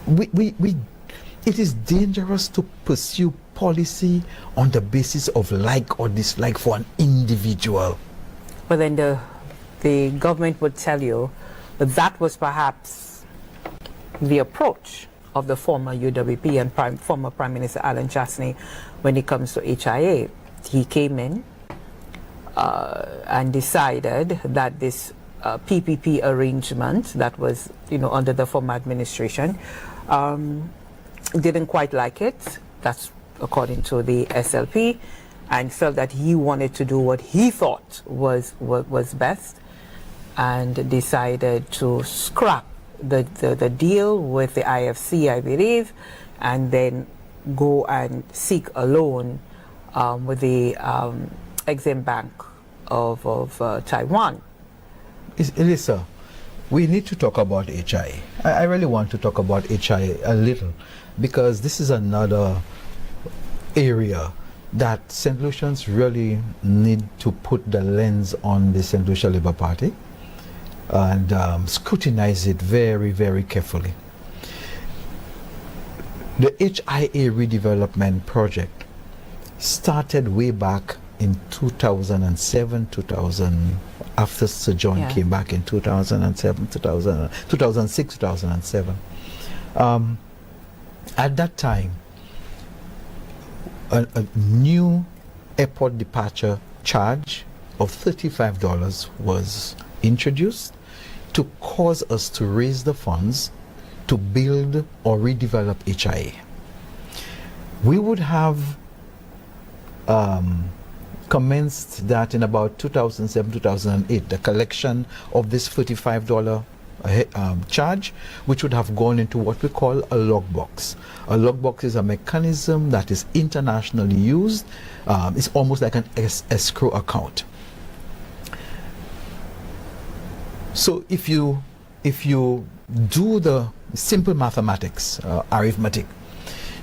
It is dangerous to pursue policy on the basis of like or dislike for an individual. But then the government would tell you that was perhaps the approach of the former UWP and former Prime Minister Alan Chastney when it comes to HIA. He came in and decided that this PPP arrangement that was, under the former administration, didn't quite like it. That's according to the SLP, and felt that he wanted to do what he thought was best, and decided to scrap the deal with the IFC, I believe, and then go and seek a loan with the Exim Bank of Taiwan. Lissa, we need to talk about HIA. I really want to talk about HIA a little, because this is another area that St. Lucians really need to put the lens on the St. Lucia Labour Party and scrutinize it very, very carefully. The HIA redevelopment project started way back in 2007, after Sir John came back in 2006, 2007. At that time, a new airport departure charge of $35 was introduced to cause us to raise the funds to build or redevelop HIA. We would have commenced that in about 2007, 2008, the collection of this $45 charge, which would have gone into what we call a logbox. A logbox is a mechanism that is internationally used. It's almost like an escrow account. So if you do the simple mathematics, arithmetic,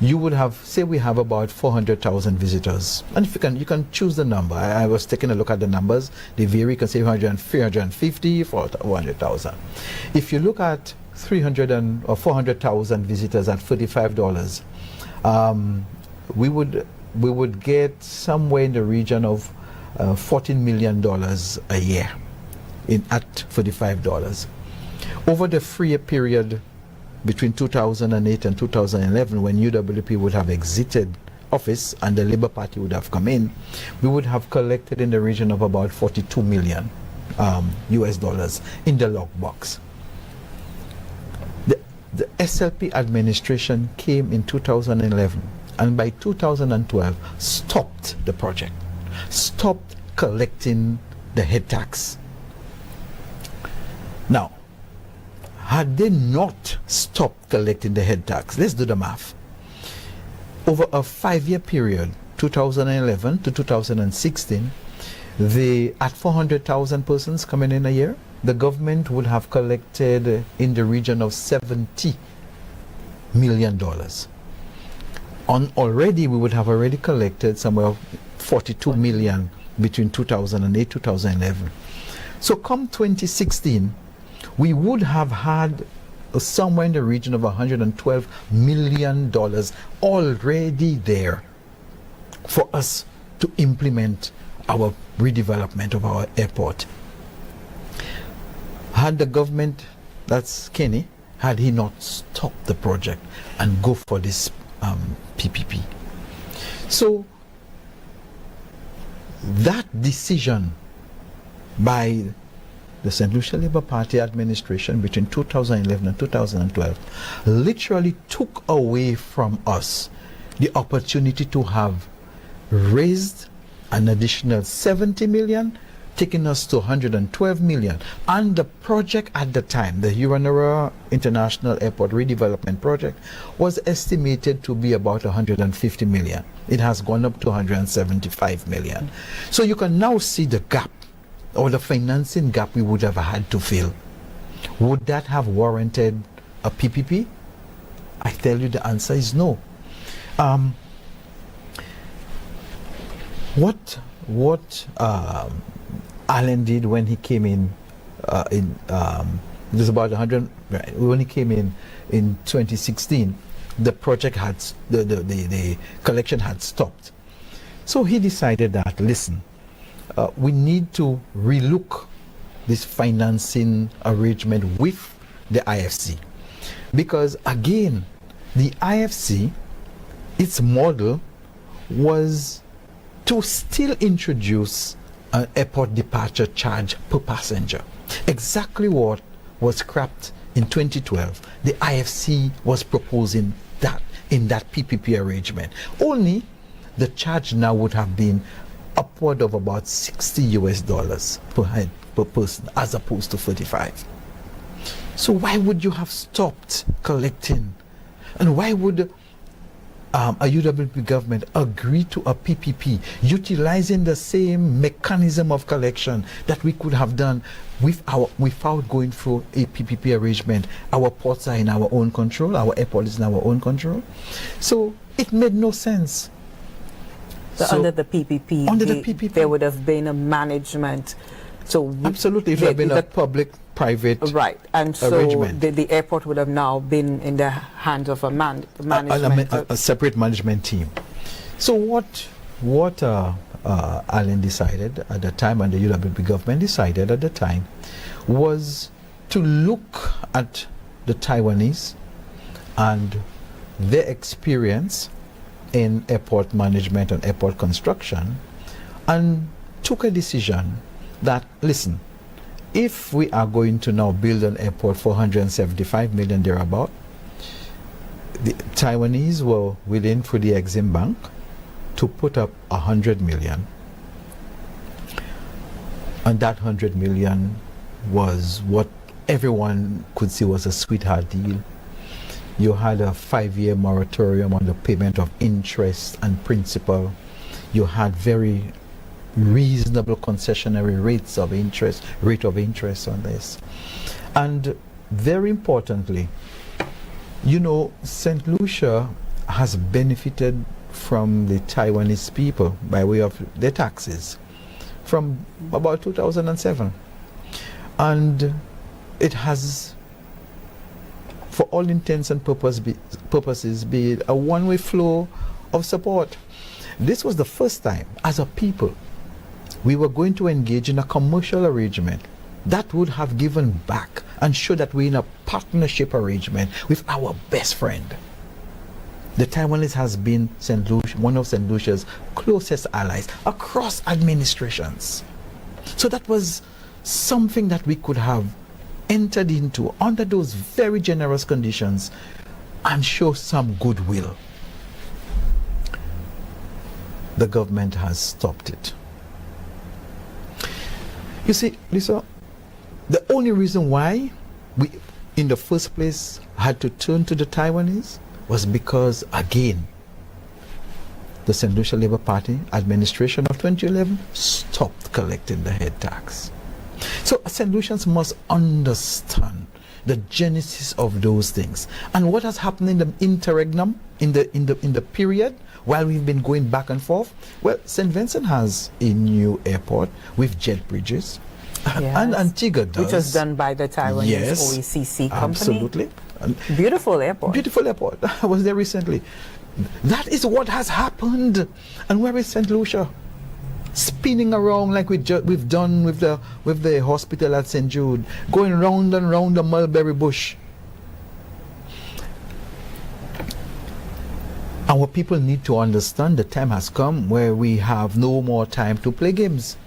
you would have, say we have about 400,000 visitors. And if you can choose the number. I was taking a look at the numbers. They vary. You can say 350, 400,000. If you look at 400,000 visitors at $35, we would get somewhere in the region of $14 million a year at $45. Over the 3-year period between 2008 and 2011, when UWP would have exited office and the Labour Party would have come in, we would have collected in the region of about 42 million US dollars in the lockbox. The SLP administration came in 2011, and by 2012 stopped the project, stopped collecting the head tax. Now, had they not stopped collecting the head tax, let's do the math. Over a 5-year period, 2011 to 2016, at 400,000 persons coming in a year, the government would have collected in the region of $70 million. We would have already collected somewhere 42 million between 2008 2011. So come 2016, we would have had somewhere in the region of $112 million already there for us to implement our redevelopment of our airport. Had the government, that's Kenny, had he not stopped the project and go for this PPP. So that decision by the St. Lucia Labour Party administration between 2011 and 2012 literally took away from us the opportunity to have raised an additional 70 million, taking us to 112 million. And the project at the time, the Uranora International Airport Redevelopment Project, was estimated to be about 150 million. It has gone up to 175 million. So you can now see the gap, or the financing gap we would have had to fill. Would that have warranted a PPP? I tell you the answer is no. What Alan did when he came in it was about 100, right, when he came in 2016, the project had the collection had stopped. So he decided that, listen, we need to relook this financing arrangement with the IFC, because again, the IFC, its model was to still introduce an airport departure charge per passenger. Exactly what was scrapped in 2012. The IFC was proposing that in that PPP arrangement. Only the charge now would have been upward of about $60 per head per person, as opposed to 45. So why would you have stopped collecting? And why would a UWP government agree to a PPP utilizing the same mechanism of collection that we could have done without going through a PPP arrangement? Our ports are in our own control, our airport is in our own control. So it made no sense. So under the PPP, there would have been a management. So absolutely, it would have been a public-private right, and so arrangement. The airport would have now been in the hands of a management, a separate management team. So what Alan decided at the time, and the UWP government decided at the time, was to look at the Taiwanese and their experience in airport management and airport construction, and took a decision that, listen, if we are going to now build an airport for 175 million thereabout, the Taiwanese were willing through the Exim Bank to put up 100 million, and that 100 million was what everyone could see was a sweetheart deal. You had a 5-year moratorium on the payment of interest and principal. You had very reasonable concessionary rate of interest on this. And very importantly, you know, St. Lucia has benefited from the Taiwanese people by way of their taxes from about 2007. And it has, for all intents and purposes, be a one-way flow of support. This was the first time, as a people, we were going to engage in a commercial arrangement that would have given back and show that we're in a partnership arrangement with our best friend. The Taiwanese has been one of St. Lucia's closest allies across administrations. So that was something that we could have entered into under those very generous conditions and show some goodwill. The government has stopped it. You see, Lisa, the only reason why we, in the first place, had to turn to the Taiwanese was because, again, the St. Lucia Labour Party administration of 2011 stopped collecting the head tax. So St. Lucians must understand the genesis of those things and what has happened in the interregnum, in the period while we've been going back and forth. Well, St. Vincent has a new airport with jet bridges, yes, and Antigua does, which was done by the Taiwanese OECC company. Absolutely, beautiful airport. Beautiful airport. I was there recently. That is what has happened. And where is St. Lucia? Spinning around like we've done with the hospital at St. Jude, going round and round the mulberry bush. Our people need to understand the time has come where we have no more time to play games.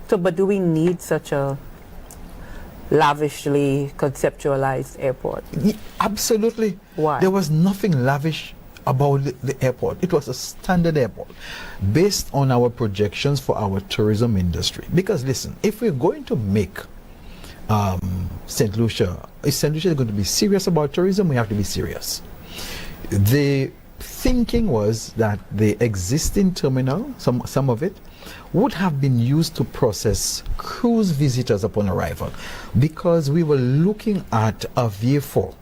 So, but do we need such a lavishly conceptualized airport? Absolutely. Why? There was nothing lavish about the airport. It was a standard airport based on our projections for our tourism industry. Because listen, if we're going to make St. Lucia, if St. Lucia is going to be serious about tourism, we have to be serious. The thinking was that the existing terminal, some of it, would have been used to process cruise visitors upon arrival, because we were looking at a vehicle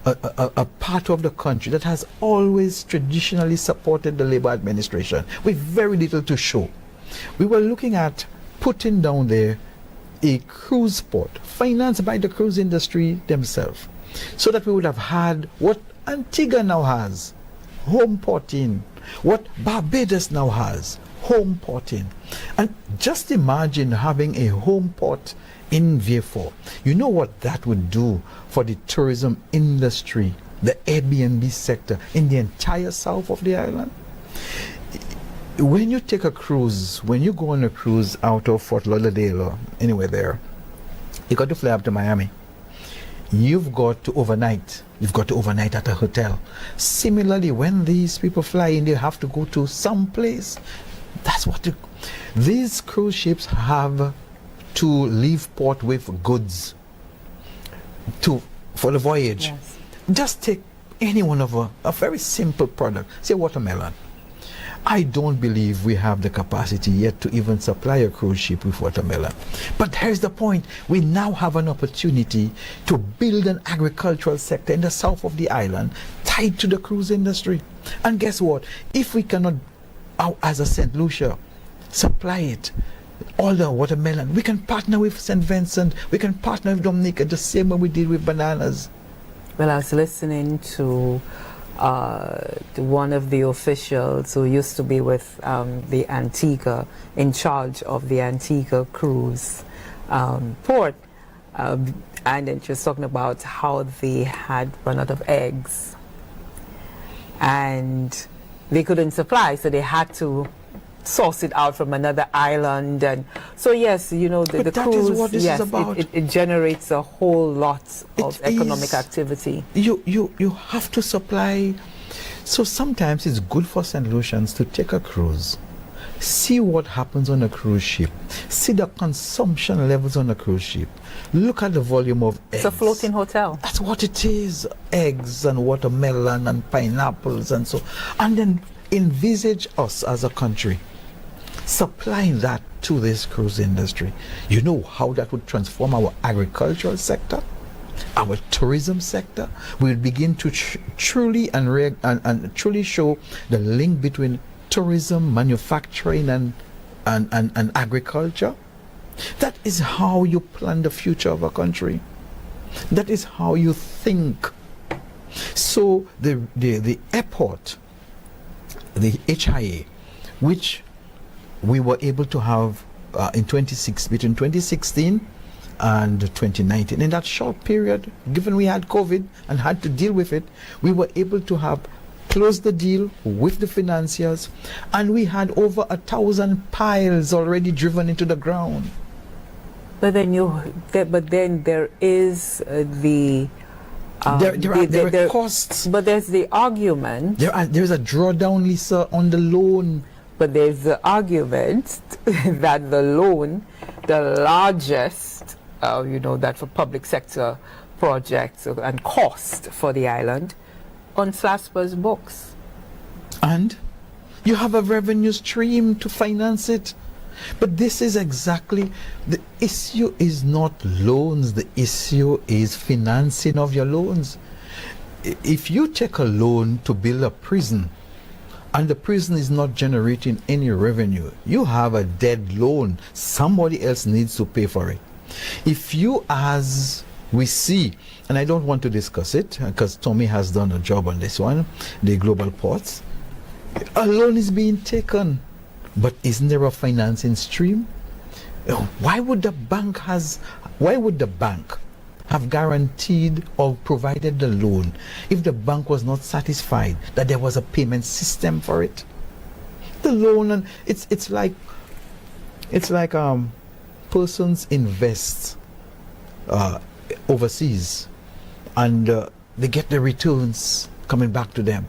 a part of the country that has always traditionally supported the Labour administration with very little to show. We were looking at putting down there a cruise port financed by the cruise industry themselves, so that we would have had what Antigua now has, home porting, what Barbados now has, home porting. And just imagine having a home port in Vieux-Fort. You know what that would do for the tourism industry, the Airbnb sector in the entire south of the island? When you take a cruise, when you go on a cruise out of Fort Lauderdale or anywhere there, you got to fly up to Miami. You've got to overnight. You've got to overnight at a hotel. Similarly, when these people fly in, they have to go to some place. That's what these cruise ships have to leave port with goods for the voyage. Yes. Just take any one of a very simple product, say watermelon. I don't believe we have the capacity yet to even supply a cruise ship with watermelon. But here's the point. We now have an opportunity to build an agricultural sector in the south of the island tied to the cruise industry. And guess what? If we cannot, as a St. Lucia, supply it, all the watermelon, we can partner with St. Vincent, we can partner with Dominica, the same way we did with bananas. Well, I was listening to one of the officials who used to be with the Antigua, in charge of the Antigua cruise port, and then she was talking about how they had run out of eggs and they couldn't supply, so they had to source it out from another island. And so yes, you know, the that cruise, is what this yes, is about. It generates a whole lot of economic activity. You have to supply. So sometimes it's good for St. Lucians to take a cruise, see what happens on a cruise ship, see the consumption levels on a cruise ship, look at the volume of eggs. It's a floating hotel. That's what it is. Eggs and watermelon and pineapples and so, and then envisage us as a country supplying that to this cruise industry. You know how that would transform our agricultural sector, our tourism sector. We'll begin to truly and truly show the link between tourism, manufacturing and agriculture. That is how you plan the future of a country. That is how you think. So the airport, the HIA, which we were able to have between 2016 and 2019. In that short period, given we had COVID and had to deal with it, we were able to have closed the deal with the financiers, and we had over 1,000 piles already driven into the ground. But then there is the there are costs. But there's the argument. There's a drawdown, Lissa, on the loan. But there's the argument that the loan, the largest, that for public sector projects and cost for the island, on SLASPA's books. And you have a revenue stream to finance it. But this is exactly, the issue is not loans, the issue is financing of your loans. If you take a loan to build a prison and the prison is not generating any revenue, you have a dead loan. Somebody else needs to pay for it. If you, as we see, and I don't want to discuss it because Tommy has done a job on this one, the global ports, a loan is being taken. But isn't there a financing stream? Why would the bank have guaranteed or provided the loan if the bank was not satisfied that there was a payment system for it? The loan, and it's like persons invest overseas and they get the returns coming back to them.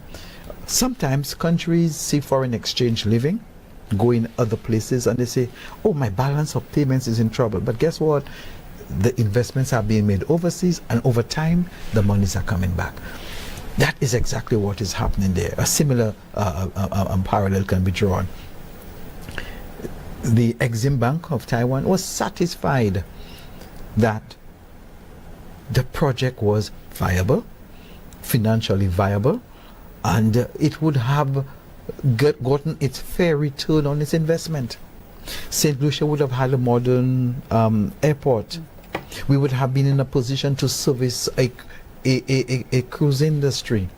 Sometimes countries see foreign exchange living, go in other places, and they say, oh, my balance of payments is in trouble. But guess what? The investments are being made overseas, and over time the monies are coming back. That is exactly what is happening there. A similar parallel can be drawn. The Exim Bank of Taiwan was satisfied that the project was viable, financially viable, and it would have gotten its fair return on its investment. St. Lucia would have had a modern airport. We would have been in a position to service a cruise industry.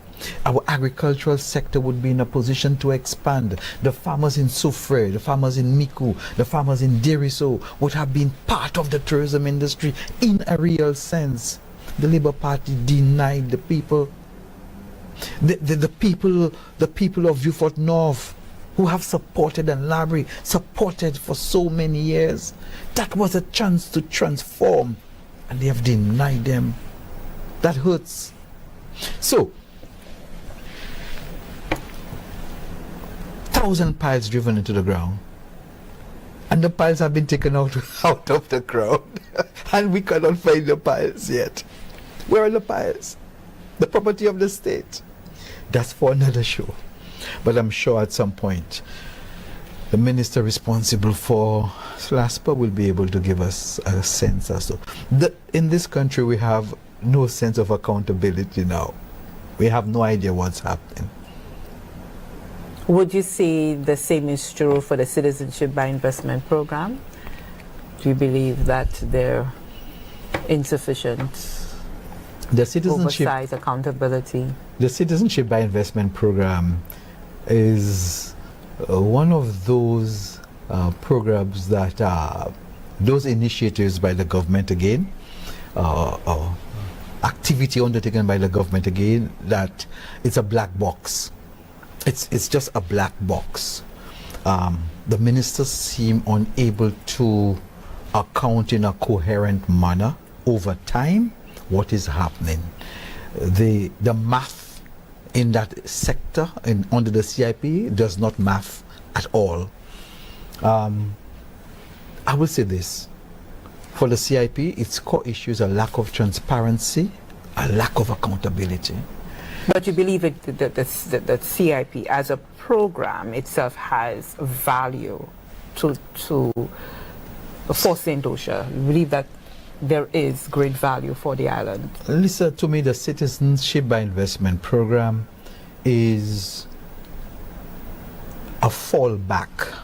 Our agricultural sector would be in a position to expand. The farmers in Soufre, the farmers in Miku, the farmers in Deriso would have been part of the tourism industry in a real sense. The Labour Party denied the people. The people of Beaufort North, who have supported and Labrie supported for so many years. That was a chance to transform, and they have denied them. That hurts. So, 1,000 piles driven into the ground, and the piles have been taken out of the ground, and we cannot find the piles yet. Where are the piles? The property of the state. That's for another show. But I'm sure at some point the minister responsible for SLASPA will be able to give us a sense as to that in this country we have no sense of accountability now. We have no idea what's happening. Would you say the same is true for the Citizenship by Investment program? Do you believe that they're insufficient? The citizenship, oversight, accountability. The Citizenship by Investment program is one of those programs that are those initiatives by the government again, activity undertaken by the government again, that it's a black box. It's just a black box. The ministers seem unable to account in a coherent manner over time what is happening. The math in that sector under the CIP does not math at all. I will say this. For the CIP, its core issues are lack of transparency, a lack of accountability. But you believe that CIP as a program itself has value for St. Lucia? You believe that there is great value for the island? Lissa, to me, the Citizenship by Investment program is a fallback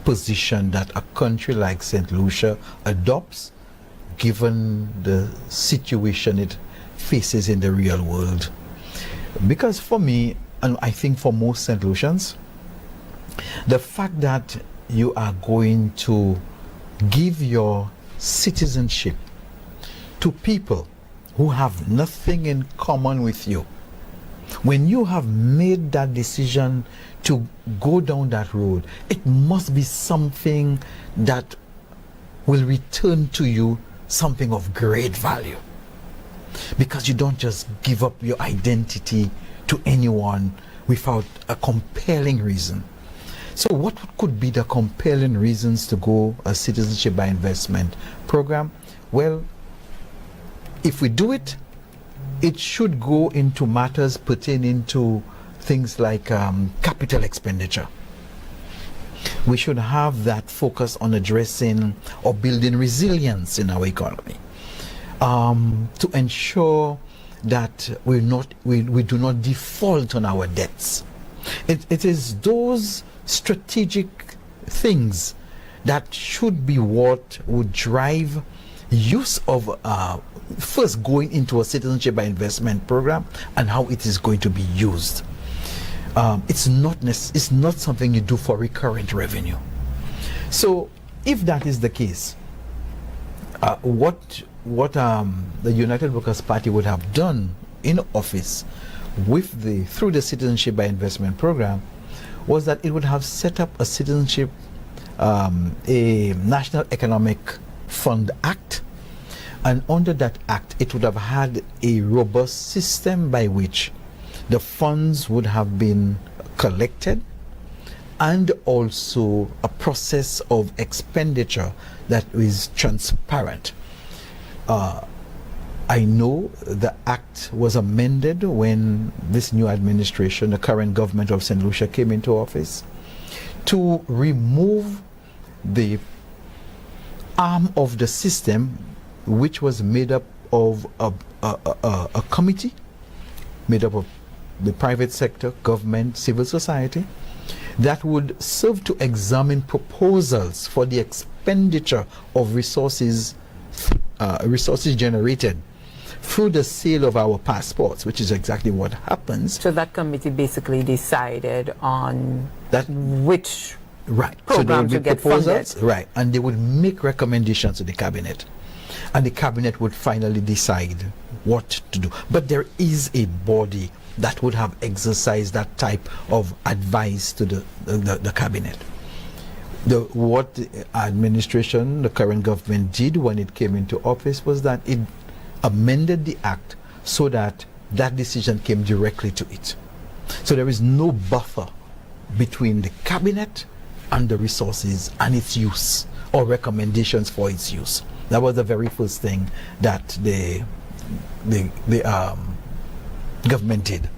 position that a country like St. Lucia adopts given the situation it faces in the real world. Because for me, and I think for most St. Lucians, the fact that you are going to give your citizenship to people who have nothing in common with you, when you have made that decision to go down that road, it must be something that will return to you something of great value. Because you don't just give up your identity to anyone without a compelling reason. So what could be the compelling reasons to go a Citizenship by Investment program? Well, if we do it, it should go into matters pertaining to things like capital expenditure. We should have that focus on addressing or building resilience in our economy, to ensure that we do not default on our debts. It is those strategic things that should be what would drive use of first going into a Citizenship by Investment program and how it is going to be used. It's not something you do for recurrent revenue. So if that is the case, what the United Workers' Party would have done in office through the Citizenship by Investment program was that it would have set up a citizenship, a National Economic Fund Act, and under that act it would have had a robust system by which the funds would have been collected, and also a process of expenditure that is transparent. I know the act was amended when this new administration, the current government of St. Lucia, came into office to remove the arm of the system which was made up of a committee made up of the private sector, government, civil society, that would serve to examine proposals for the expenditure of resources generated through the sale of our passports, which is exactly what happens. So that committee basically decided on that which right. programs so would get proposals, funded. right, and they would make recommendations to the cabinet, and the cabinet would finally decide what to do. But there is a body that would have exercised that type of advice to the cabinet. What the administration, the current government, did when it came into office was that it amended the act so that that decision came directly to it. So there is no buffer between the cabinet and the resources and its use, or recommendations for its use. That was the very first thing that the government did.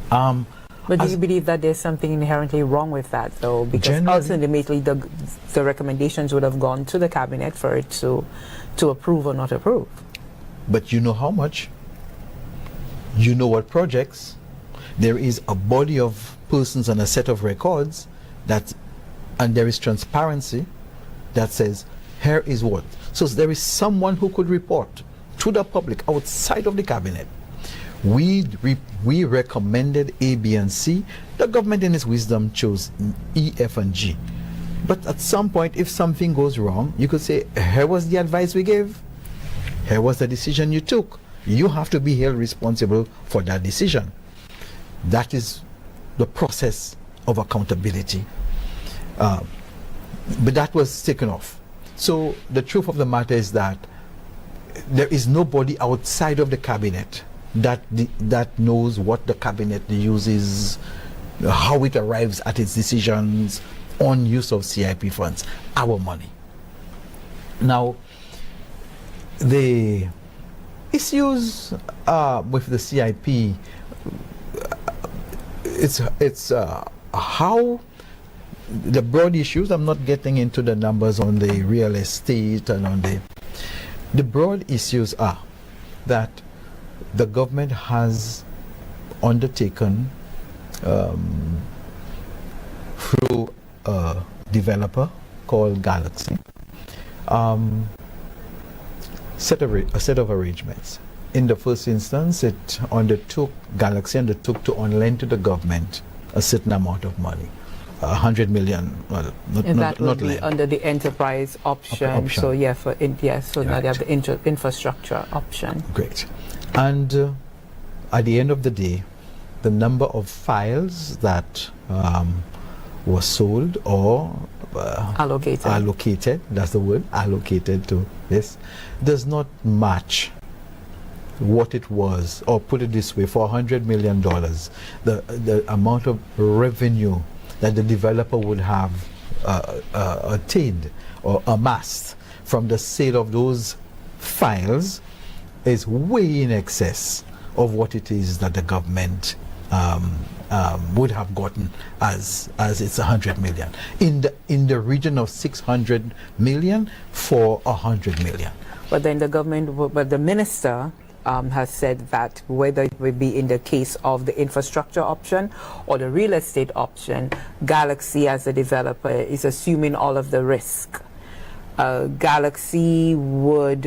But do you believe that there's something inherently wrong with that, though? Because ultimately the recommendations would have gone to the cabinet for it to approve or not approve. But you know how much, you know what projects, there is a body of persons and a set of records and there is transparency that says, here is what. So there is someone who could report to the public outside of the cabinet. We recommended A, B, and C. The government in its wisdom chose E, F, and G. But at some point, if something goes wrong, you could say, here was the advice we gave. Here was the decision you took. You have to be held responsible for that decision. That is the process of accountability. But that was taken off. So the truth of the matter is that there is nobody outside of the cabinet that knows what the cabinet uses, how it arrives at its decisions on use of CIP funds, our money. Now, the issues with the CIP, it's how the broad issues. I'm not getting into the numbers on the real estate and on the broad issues are that the government has undertaken through a developer called Galaxy a set of arrangements. In the first instance, Galaxy undertook to on-lend to the government a certain amount of money, 100 million. Well, that would be lend. under the enterprise option. So yeah, so now they have the infrastructure option. Great. And at the end of the day, the number of files that were sold or allocated, that's the word, allocated to this, does not match what it was, or put it this way, for $100 million, the amount of revenue that the developer would have attained or amassed from the sale of those files is way in excess of what it is that the government would have gotten as it's 100 million, in the region of 600 million for 100 million. But then the minister has said that whether it will be in the case of the infrastructure option or the real estate option, Galaxy as a developer is assuming all of the risk. Galaxy would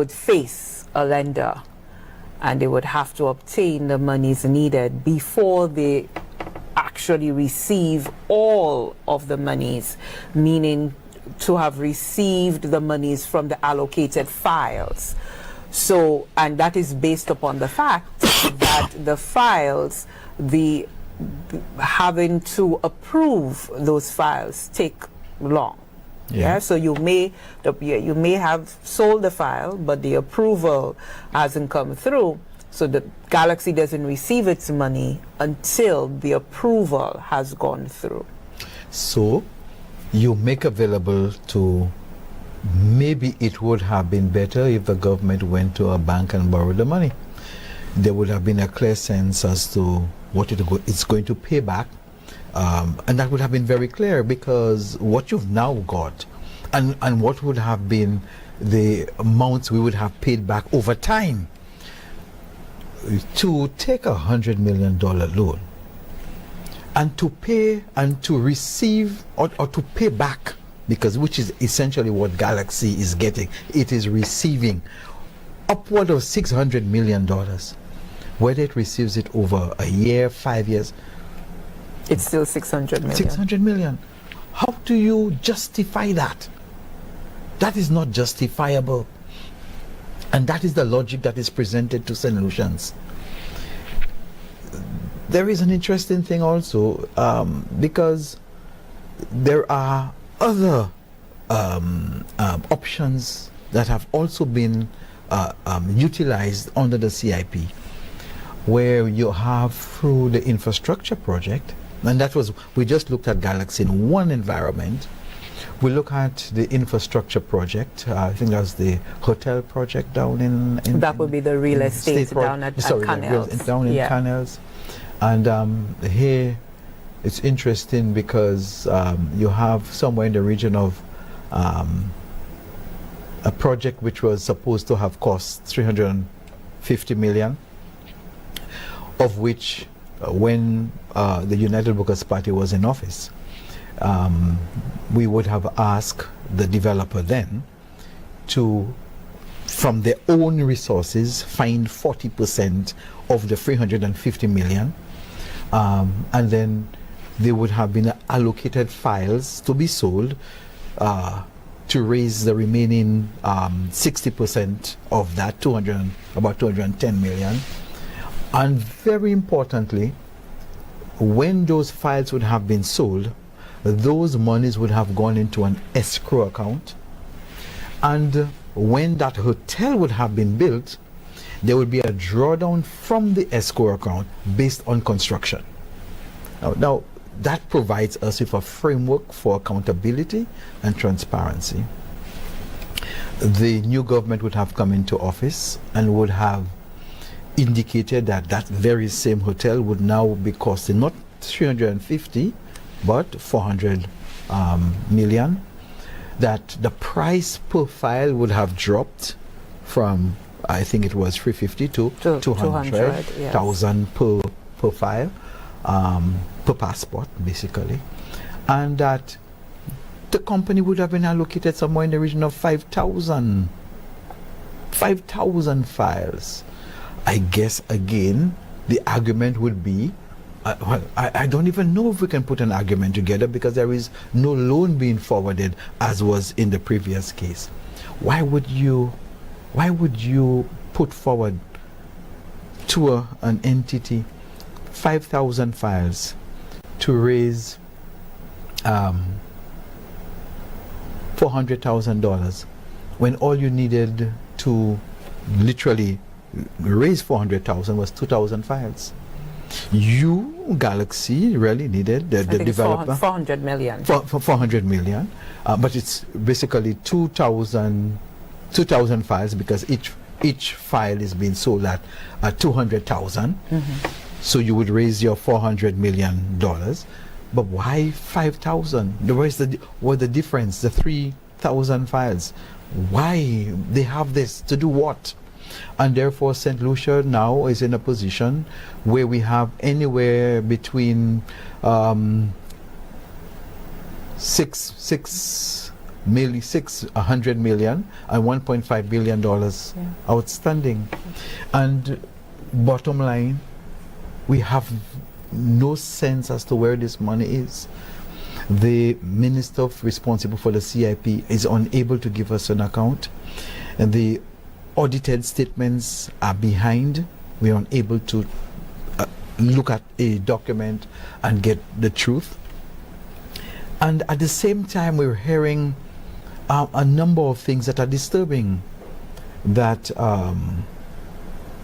face a lender, and they would have to obtain the monies needed before they actually receive all of the monies, meaning to have received the monies from the allocated files. So, and that is based upon the fact that the files, having to approve those files take long. Yeah. So you may have sold the file, but the approval hasn't come through. So the Galaxy doesn't receive its money until the approval has gone through. So you make available to, maybe it would have been better if the government went to a bank and borrowed the money. There would have been a clear sense as to what it's going to pay back. And that would have been very clear, because what you've now got and what would have been the amounts we would have paid back over time to take $100 million loan and to pay and to receive or to pay back, because which is essentially what Galaxy is getting. It is receiving upward of $600 million. Whether it receives it over a year, 5 years, it's still 600 million. 600 million. How do you justify that? That is not justifiable. And that is the logic that is presented to St. Lucians. There is an interesting thing also, because there are other options that have also been utilized under the CIP, where you have through the infrastructure project, and that was, we just looked at Galaxy in one environment. We look at the infrastructure project. I think that's the hotel project down in that would be the real estate down at Canals. Down in Canals. And here it's interesting because you have somewhere in the region of a project which was supposed to have cost 350 million, of which when the United Workers' Party was in office, we would have asked the developer then to, from their own resources, find 40% of the 350 million, and then they would have been allocated files to be sold to raise the remaining 60% of that, about 210 million. And very importantly, when those files would have been sold, those monies would have gone into an escrow account, and when that hotel would have been built, there would be a drawdown from the escrow account based on construction. Now that provides us with a framework for accountability and transparency. The new government would have come into office and would have indicated that that very same hotel would now be costing not 350 but 400 million, that the price per file would have dropped from, I think it was 350 to 200,000 per file, per passport basically, and that the company would have been allocated somewhere in the region of 5,000 files. I guess again the argument would be, well, I don't even know if we can put an argument together because there is no loan being forwarded as was in the previous case. Why would you put forward to an entity 5,000 files to raise $400,000 when all you needed to literally raise 400,000 was 2,000 files? You, Galaxy, really needed the developer 400 million. For 400 million, but it's basically 2,000 files because each file is being sold at 200,000. So you would raise your $400 million, but why 5,000? Where's the difference? The 3,000 files. Why they have this to do what? And therefore St. Lucia now is in a position where we have anywhere between $100 million and $1.5 billion outstanding. And bottom line, we have no sense as to where this money is. The minister responsible for the CIP is unable to give us an account, and the audited statements are behind. We are unable to look at a document and get the truth. And at the same time, we're hearing a number of things that are disturbing, that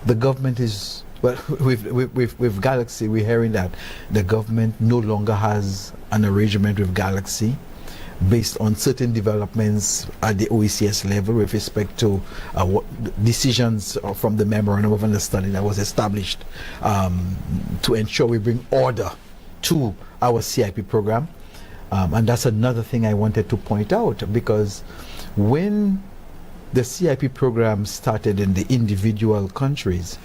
the government is, well, with Galaxy, we're hearing that the government no longer has an arrangement with Galaxy based on certain developments at the OECS level with respect to what decisions from the Memorandum of Understanding that was established to ensure we bring order to our CIP program. And that's another thing I wanted to point out, because when the CIP program started in the individual countries,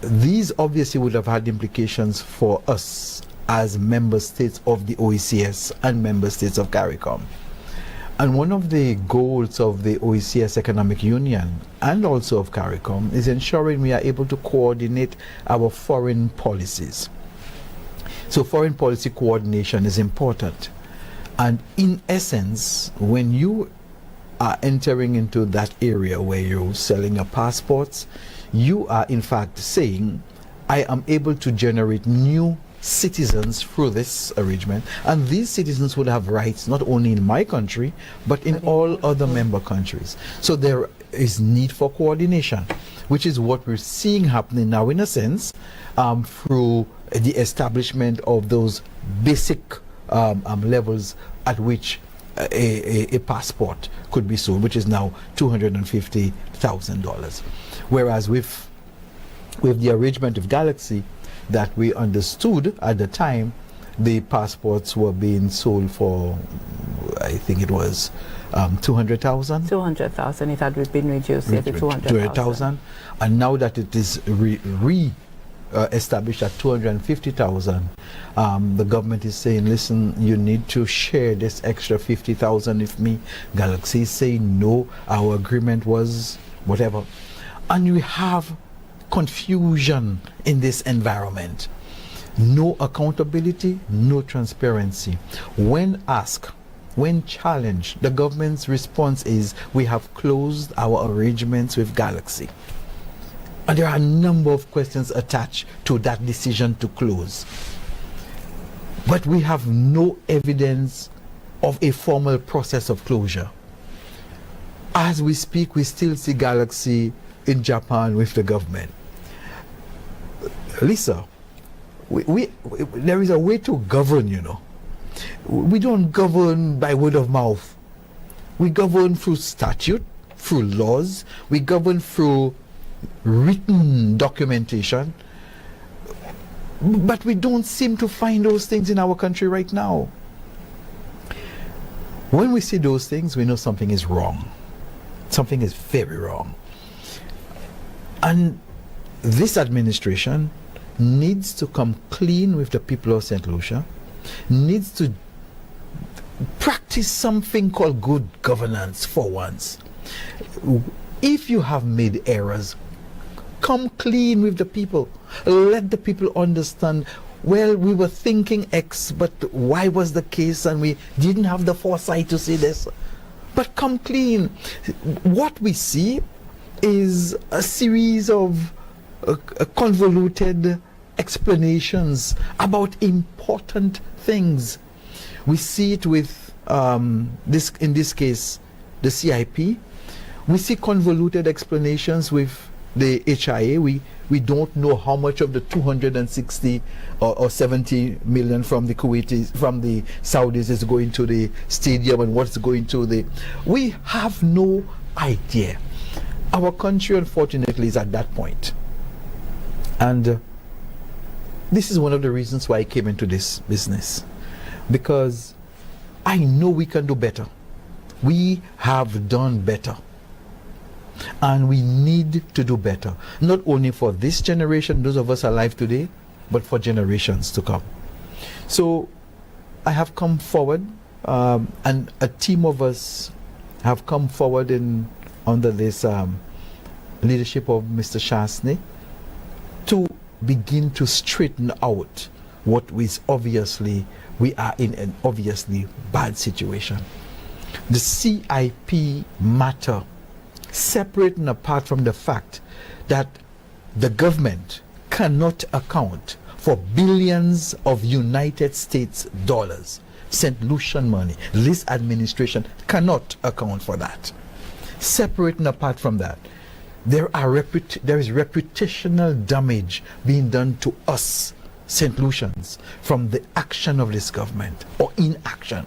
These obviously would have had implications for us as member states of the OECS and member states of CARICOM. And one of the goals of the OECS Economic Union and also of CARICOM is ensuring we are able to coordinate our foreign policies. So foreign policy coordination is important. And in essence, when you are entering into that area where you're selling your passports, you are in fact saying, I am able to generate new citizens through this arrangement, and these citizens would have rights not only in my country but in all other member countries. So there is need for coordination, which is what we're seeing happening now in a sense through the establishment of those basic levels at which a passport could be sold, which is now $250,000. Whereas with the arrangement of Galaxy that we understood at the time, the passports were being sold for, I think it was 200,000. 200,000. It had been reduced to 200,000, and now that it is established at 250,000, the government is saying, listen, you need to share this extra 50,000 with me. Galaxy is saying no, our agreement was whatever, and we have confusion in this environment. No accountability, no transparency. When asked, when challenged, the government's response is, we have closed our arrangements with Galaxy. And there are a number of questions attached to that decision to close. But we have no evidence of a formal process of closure. As we speak, we still see Galaxy in Japan with the government. Lissa, there is a way to govern, you know. We don't govern by word of mouth. We govern through statute, through laws. We govern through written documentation. But we don't seem to find those things in our country right now. When we see those things, we know something is wrong. Something is very wrong. And this administration needs to come clean with the people of St. Lucia, needs to practice something called good governance for once. If you have made errors, come clean with the people. Let the people understand, well, we were thinking X, but Y was the case and we didn't have the foresight to see this. But come clean. What we see is a series of convoluted explanations about important things. We see it with in this case, the CIP. We see convoluted explanations with the HIA. We don't know how much of the 260 or 70 million from the Kuwaitis, from the Saudis is going to the stadium and what's going to the... We have no idea. Our country, unfortunately, is at that point. And this is one of the reasons why I came into this business. Because I know we can do better. We have done better. And we need to do better. Not only for this generation, those of us alive today, but for generations to come. So I have come forward, and a team of us have come forward under this leadership of Mr. Shastney to begin to straighten out what is obviously, we are in an obviously bad situation. The CIP matter, separate and apart from the fact that the government cannot account for billions of United States dollars, St. Lucian money. This administration cannot account for that. Separate and apart from that, there is reputational damage being done to us, St. Lucians, from the action of this government or inaction.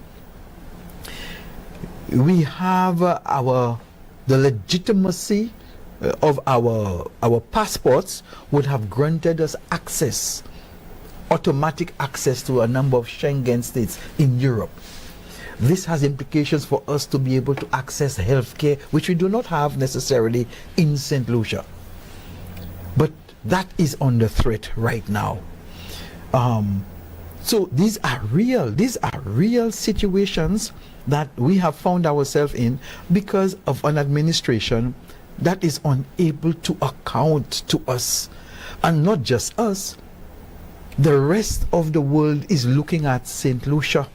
We have the legitimacy of our passports would have granted us access, automatic access to a number of Schengen states in Europe. This has implications for us to be able to access healthcare, which we do not have necessarily in St. Lucia. But that is under threat right now. So these are real situations that we have found ourselves in because of an administration that is unable to account to us. And not just us, the rest of the world is looking at St. Lucia.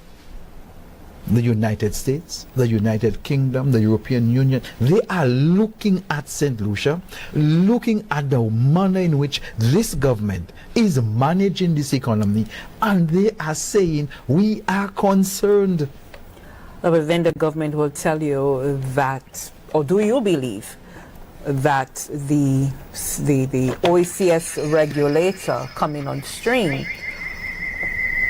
The United States, the United Kingdom, the European Union, they are looking at St. Lucia, looking at the manner in which this government is managing this economy, and they are saying, we are concerned. But then the government will tell you that, or do you believe that the OECS regulator coming on stream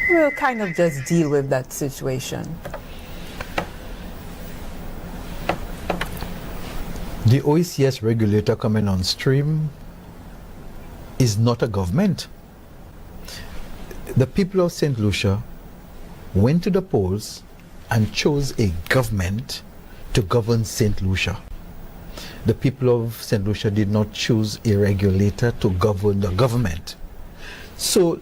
will kind of just deal with that situation? The OECS regulator coming on stream is not a government. The people of St. Lucia went to the polls and chose a government to govern St. Lucia. The people of St. Lucia did not choose a regulator to govern the government. So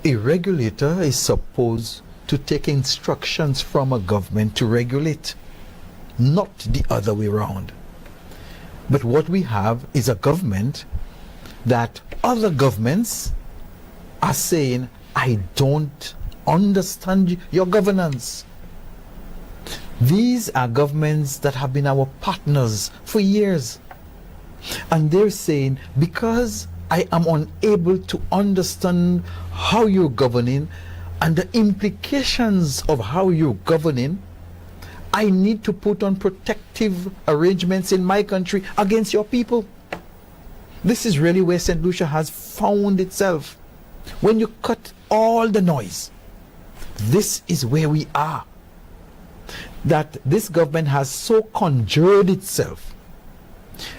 a regulator is supposed to take instructions from a government to regulate, not the other way around. But what we have is a government that other governments are saying, I don't understand your governance. These are governments that have been our partners for years. And they're saying, because I am unable to understand how you're governing and the implications of how you're governing, I need to put on protective arrangements in my country against your people. This is really where St. Lucia has found itself. When you cut all the noise, this is where we are. That this government has so conjured itself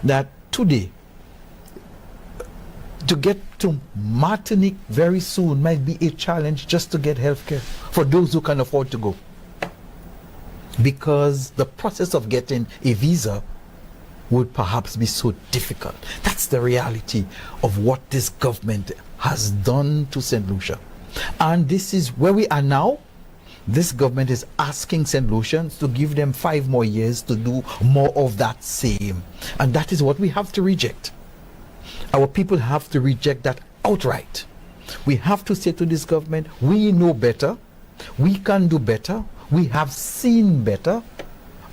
that today, to get to Martinique very soon might be a challenge just to get healthcare for those who can afford to go. Because the process of getting a visa would perhaps be so difficult. That's the reality of what this government has done to St. Lucia. And this is where we are now. This government is asking St. Lucians to give them 5 more years to do more of that same. And that is what we have to reject. Our people have to reject that outright. We have to say to this government, we know better, we can do better, we have seen better,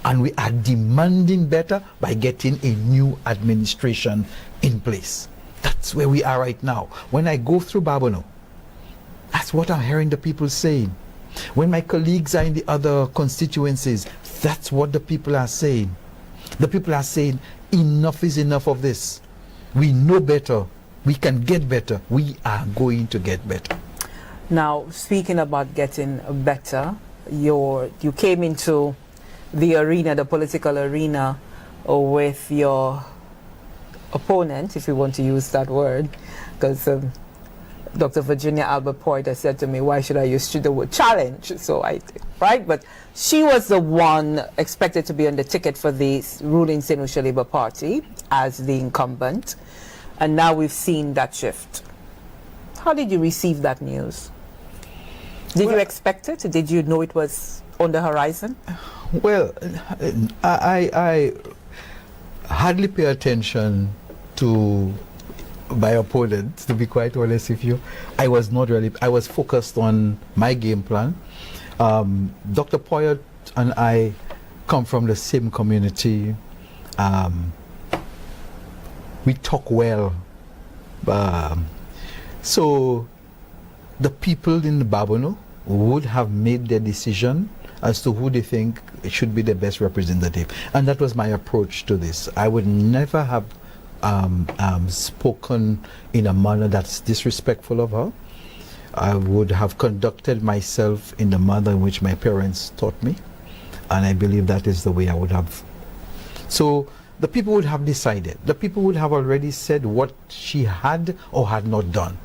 and we are demanding better by getting a new administration in place. That's where we are right now. When I go through Babonneau, that's what I'm hearing the people saying. When my colleagues are in the other constituencies, that's what the people are saying. The people are saying, enough is enough of this. We know better. We can get better. We are going to get better. Now, speaking about getting better, you came into the arena, the political arena, with your opponent, if you want to use that word, because Dr. Virginia Albert Porter said to me, why should I use the word challenge? So right? But she was the one expected to be on the ticket for the ruling St. Lucia Labour Party as the incumbent. And now we've seen that shift. How did you receive that news? Did you expect it? Did you know it was on the horizon? Well, I hardly pay attention to my opponents, to be quite honest with you. I was focused on my game plan. Dr. Poyet and I come from the same community. We talk well. So the people in the Babonneau would have made their decision as to who they think should be the best representative. And that was my approach to this. I would never have spoken in a manner that's disrespectful of her. I would have conducted myself in the manner in which my parents taught me. And I believe that is the way I would have. So the people would have decided. The people would have already said what she had or had not done.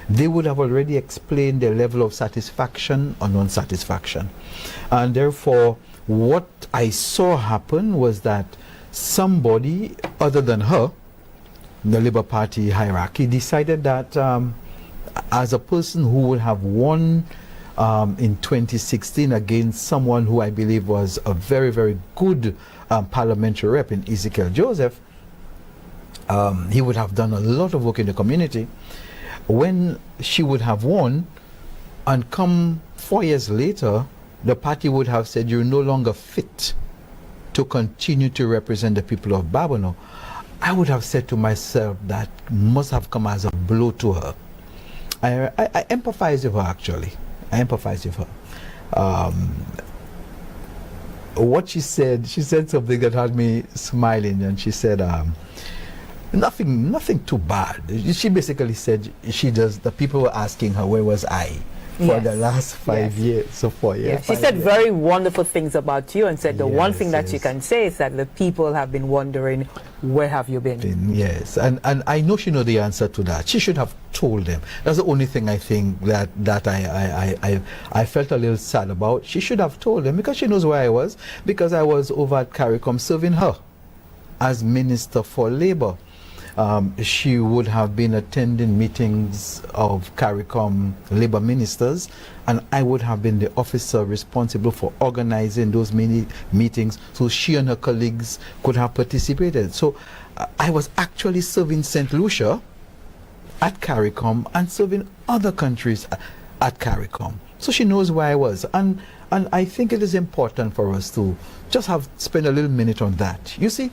They would have already explained their level of satisfaction or non-satisfaction. And therefore, what I saw happen was that somebody other than her the Labour Party hierarchy decided that as a person who would have won in 2016 against someone who I believe was a very, very good parliamentary rep in Lissa Joseph, he would have done a lot of work in the community. When she would have won, and come 4 years later, the party would have said, you're no longer fit to continue to represent the people of Babonneau. I would have said to myself that must have come as a blow to her. I empathize with her, actually. I empathize with her. What she said something that had me smiling, and she said, nothing too bad. She basically said the people were asking her, where was I? For the last 5 years, so 4 years. Yes. She said very wonderful things about you, and said the one thing that she can say is that the people have been wondering, where have you been? Yes, and I know she knows the answer to that. She should have told them. That's the only thing I think that I felt a little sad about. She should have told them, because she knows where I was, because I was over at CARICOM serving her as Minister for Labour. She would have been attending meetings of CARICOM Labour ministers, and I would have been the officer responsible for organizing those meetings, so she and her colleagues could have participated. So I was actually serving St Lucia at CARICOM and serving other countries at CARICOM. So she knows where I was, and I think it is important for us to just spend a little minute on that. You see,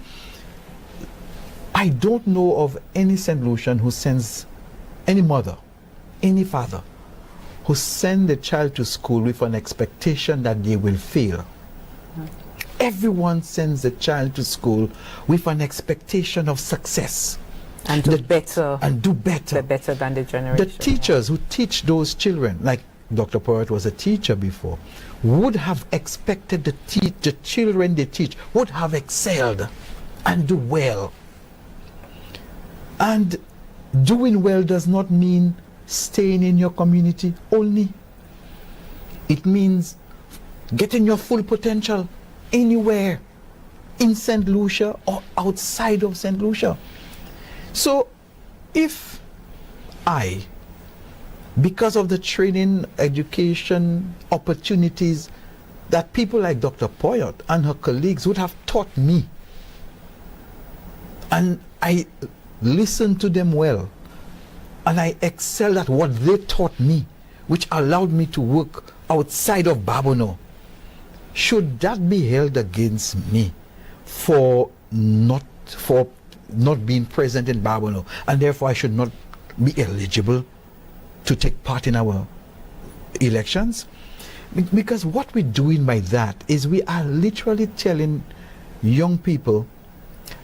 I don't know of any St. Lucian who sends, any mother, any father, who send a child to school with an expectation that they will fail. Everyone sends a child to school with an expectation of success. And do better. And do better. Better than the generation. The teachers who teach those children, like Dr. Poet was a teacher before, would have expected the children they teach would have excelled and do well. And doing well does not mean staying in your community only. It means getting your full potential anywhere in St. Lucia or outside of St. Lucia. So if I, because of the training, education, opportunities that people like Dr. Poyot and her colleagues would have taught me, and I listened to them well, and I excelled at what they taught me, which allowed me to work outside of Babonneau, should that be held against me for not being present in Babonneau, and therefore I should not be eligible to take part in our elections? Because what we're doing by that is we are literally telling young people,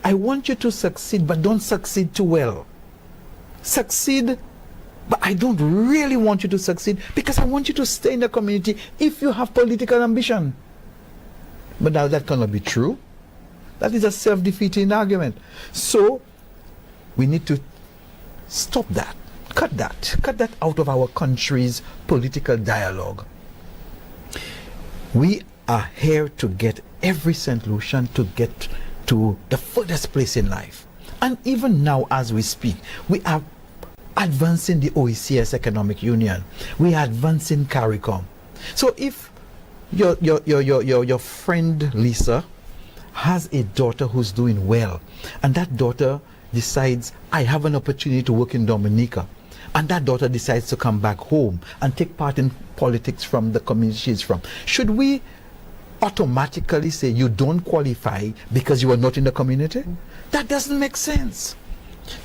I want you to succeed, but don't succeed too well. Succeed, but I don't really want you to succeed, because I want you to stay in the community if you have political ambition. But now that cannot be true. That is a self-defeating argument. So we need to stop that. Cut that out of our country's political dialogue. We are here to get every St. Lucian to get to the furthest place in life. And even now as we speak, we are advancing the OECS Economic Union. We are advancing CARICOM. So if your friend Lissa has a daughter who's doing well, and that daughter decides, I have an opportunity to work in Dominica, and that daughter decides to come back home and take part in politics from the community she's from, should we automatically say you don't qualify because you are not in the community? That doesn't make sense.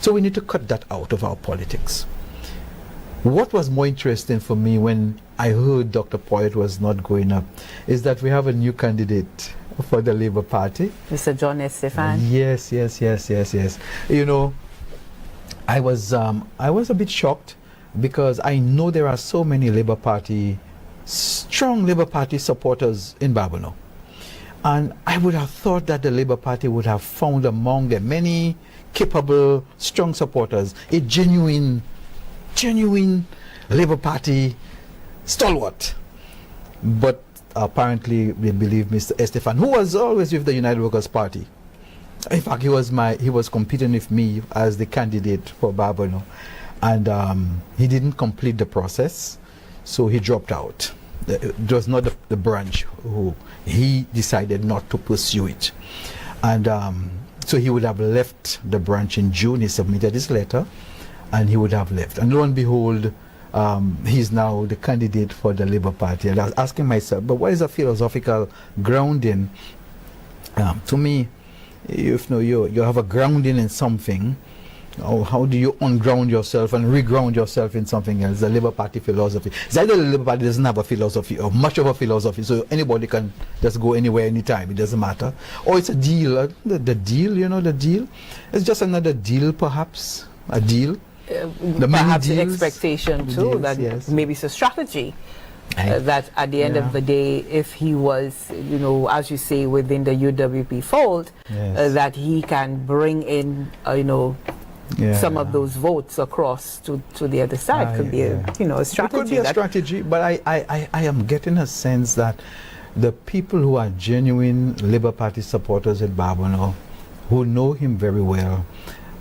So we need to cut that out of our politics. What was more interesting for me when I heard Dr. Poyet was not going up is that we have a new candidate for the Labour Party. Mr. John Estefan. Yes. You know, I was a bit shocked, because I know there are so many Labour Party, strong Labour Party supporters in Babonneau. And I would have thought that the Labour Party would have found among the many capable, strong supporters a genuine Labour Party stalwart. But apparently we believe Mr. Estefan, who was always with the United Workers' Party, In fact, he was competing with me as the candidate for Barbono, and he didn't complete the process, so he dropped out. It was not the branch who he decided not to pursue it, and so he would have left the branch in June. He submitted his letter, and he would have left. And lo and behold, he's now the candidate for the Labour Party. And I was asking myself, but what is a philosophical grounding? To me, if you have a grounding in something, how do you unground yourself and reground yourself in something else? The Labour Party philosophy. It's either the Labour Party doesn't have a philosophy or much of a philosophy, so anybody can just go anywhere, anytime. It doesn't matter. Or it's a deal. The deal, the deal. It's just another deal, perhaps. A deal. Perhaps the expectation too deals, that yes. maybe it's a strategy. That at the end of the day, if he was, as you say, within the UWP fold, yes. that he can bring in, some of those votes across to the other side. Could be a strategy. It could be a strategy, but I am getting a sense that the people who are genuine Labour Party supporters at Barbono, who know him very well,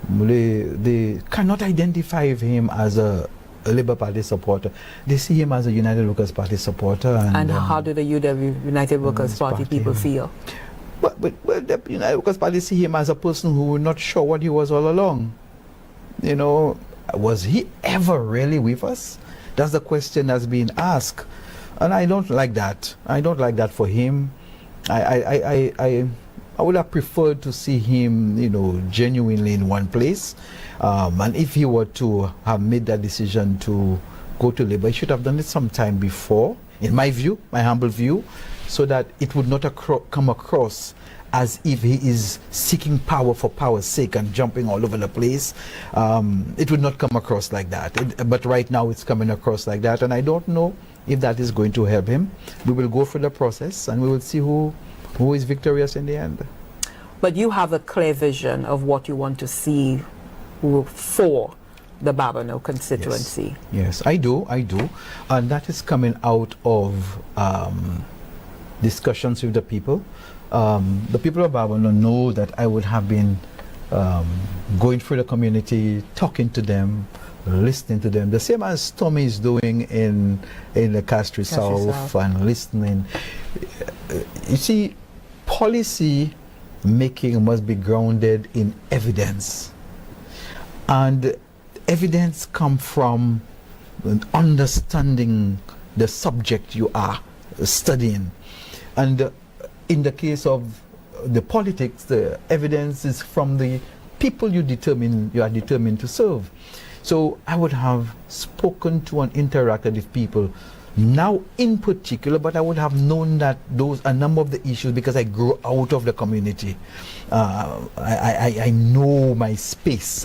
they cannot identify him as a Labour Party supporter. They see him as a United Workers Party supporter. And how do the United Workers Party people feel? But the United Workers Party see him as a person who was not sure what he was all along. Was he ever really with us? That's the question that's being asked. And I don't like that. I don't like that for him. I would have preferred to see him, genuinely in one place. And if he were to have made that decision to go to Labour, he should have done it sometime before, in my view, my humble view, so that it would not come across as if he is seeking power for power's sake and jumping all over the place. It would not come across like that. But right now it's coming across like that, and I don't know if that is going to help him. We will go through the process and we will see who is victorious in the end. But you have a clear vision of what you want to see for the Barbono constituency. Yes, I do. And that is coming out of discussions with the people. The people of Barbono know that I would have been going through the community, talking to them, listening to them, the same as Tommy is doing in the Castry South and listening. You see, policy making must be grounded in evidence, and evidence comes from understanding the subject you are studying. And in the case of the politics, the evidence is from the people you are determined to serve. So I would have spoken to and interacted with people now in particular, but I would have known that a number of the issues, because I grew out of the community. I know my space.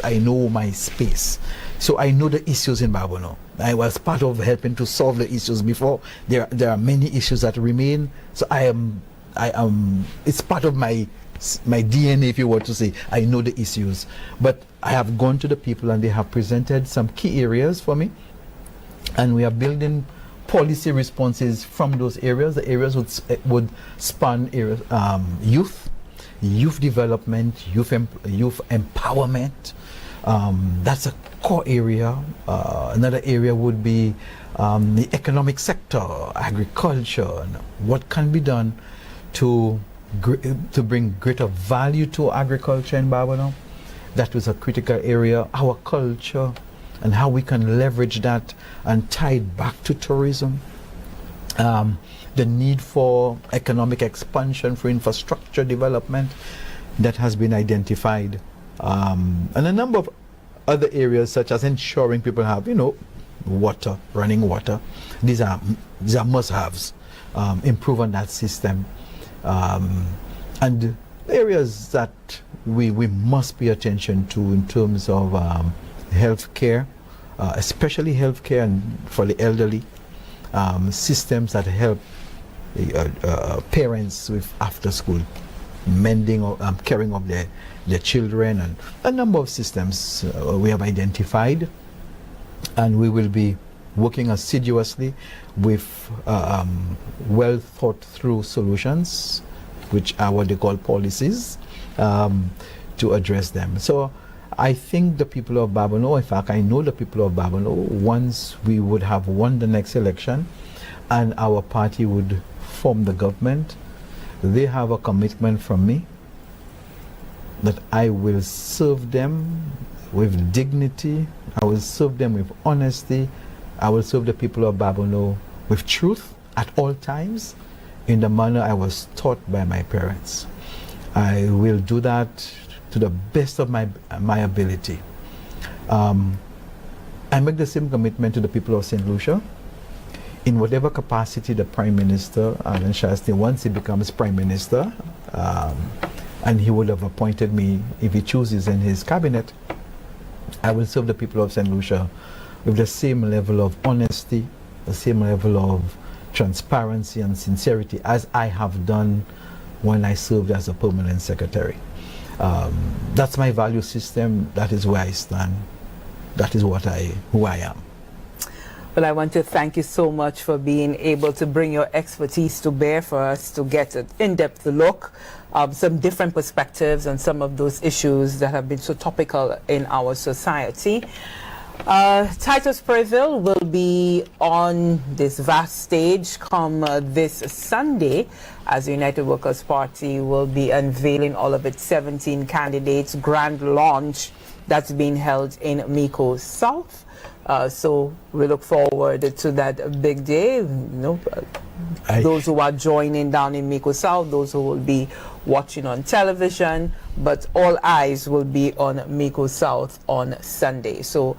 So I know the issues in Barbono. I was part of helping to solve the issues before. There are many issues that remain. So it's part of my DNA, if you were to say. I know the issues. But I have gone to the people and they have presented some key areas for me. And we are building policy responses from those areas. The areas would span areas, youth development, youth empowerment. That's a core area. Another area would be the economic sector, agriculture, and what can be done to bring greater value to agriculture in Barbono. That was a critical area. Our culture and how we can leverage that and tie it back to tourism. The need for economic expansion, for infrastructure development, that has been identified. And a number of other areas, such as ensuring people have, water, running water. These are must-haves. Improve on that system. And areas that we must pay attention to in terms of healthcare, especially healthcare and for the elderly, systems that help parents with after-school mending or caring of their children, and a number of systems we have identified, and we will be working assiduously with well thought through solutions, which are what they call policies, to address them. So I think the people of Babonneau, in fact, I know the people of Babonneau, once we would have won the next election and our party would form the government, they have a commitment from me that I will serve them with dignity, I will serve them with honesty, I will serve the people of Babonneau with truth at all times in the manner I was taught by my parents. I will do that to the best of my ability. I make the same commitment to the people of St. Lucia. In whatever capacity the Prime Minister, Alan Shastey, once he becomes Prime Minister, and he would have appointed me if he chooses in his cabinet, I will serve the people of St. Lucia with the same level of honesty, the same level of transparency and sincerity as I have done when I served as a permanent secretary. That's my value system. That is where I stand. That is who I am. Well, I want to thank you so much for being able to bring your expertise to bear for us to get an in-depth look, some different perspectives on some of those issues that have been so topical in our society. Titus Preville will be on this vast stage come this Sunday as the United Workers' Party will be unveiling all of its 17 candidates' grand launch that's being held in Miko South. So we look forward to that big day. You know, those who are joining down in Miko South, those who will be watching on television, but all eyes will be on Miko South on Sunday. So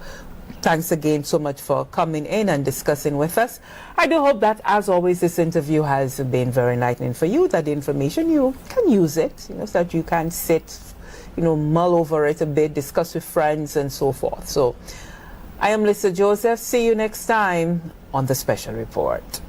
thanks again so much for coming in and discussing with us. I do hope that, as always, this interview has been very enlightening for you, that the information, you can use it, you know, so that you can sit, you know, mull over it a bit, discuss with friends and so forth. So I am Lissa Joseph. See you next time on The Special Report.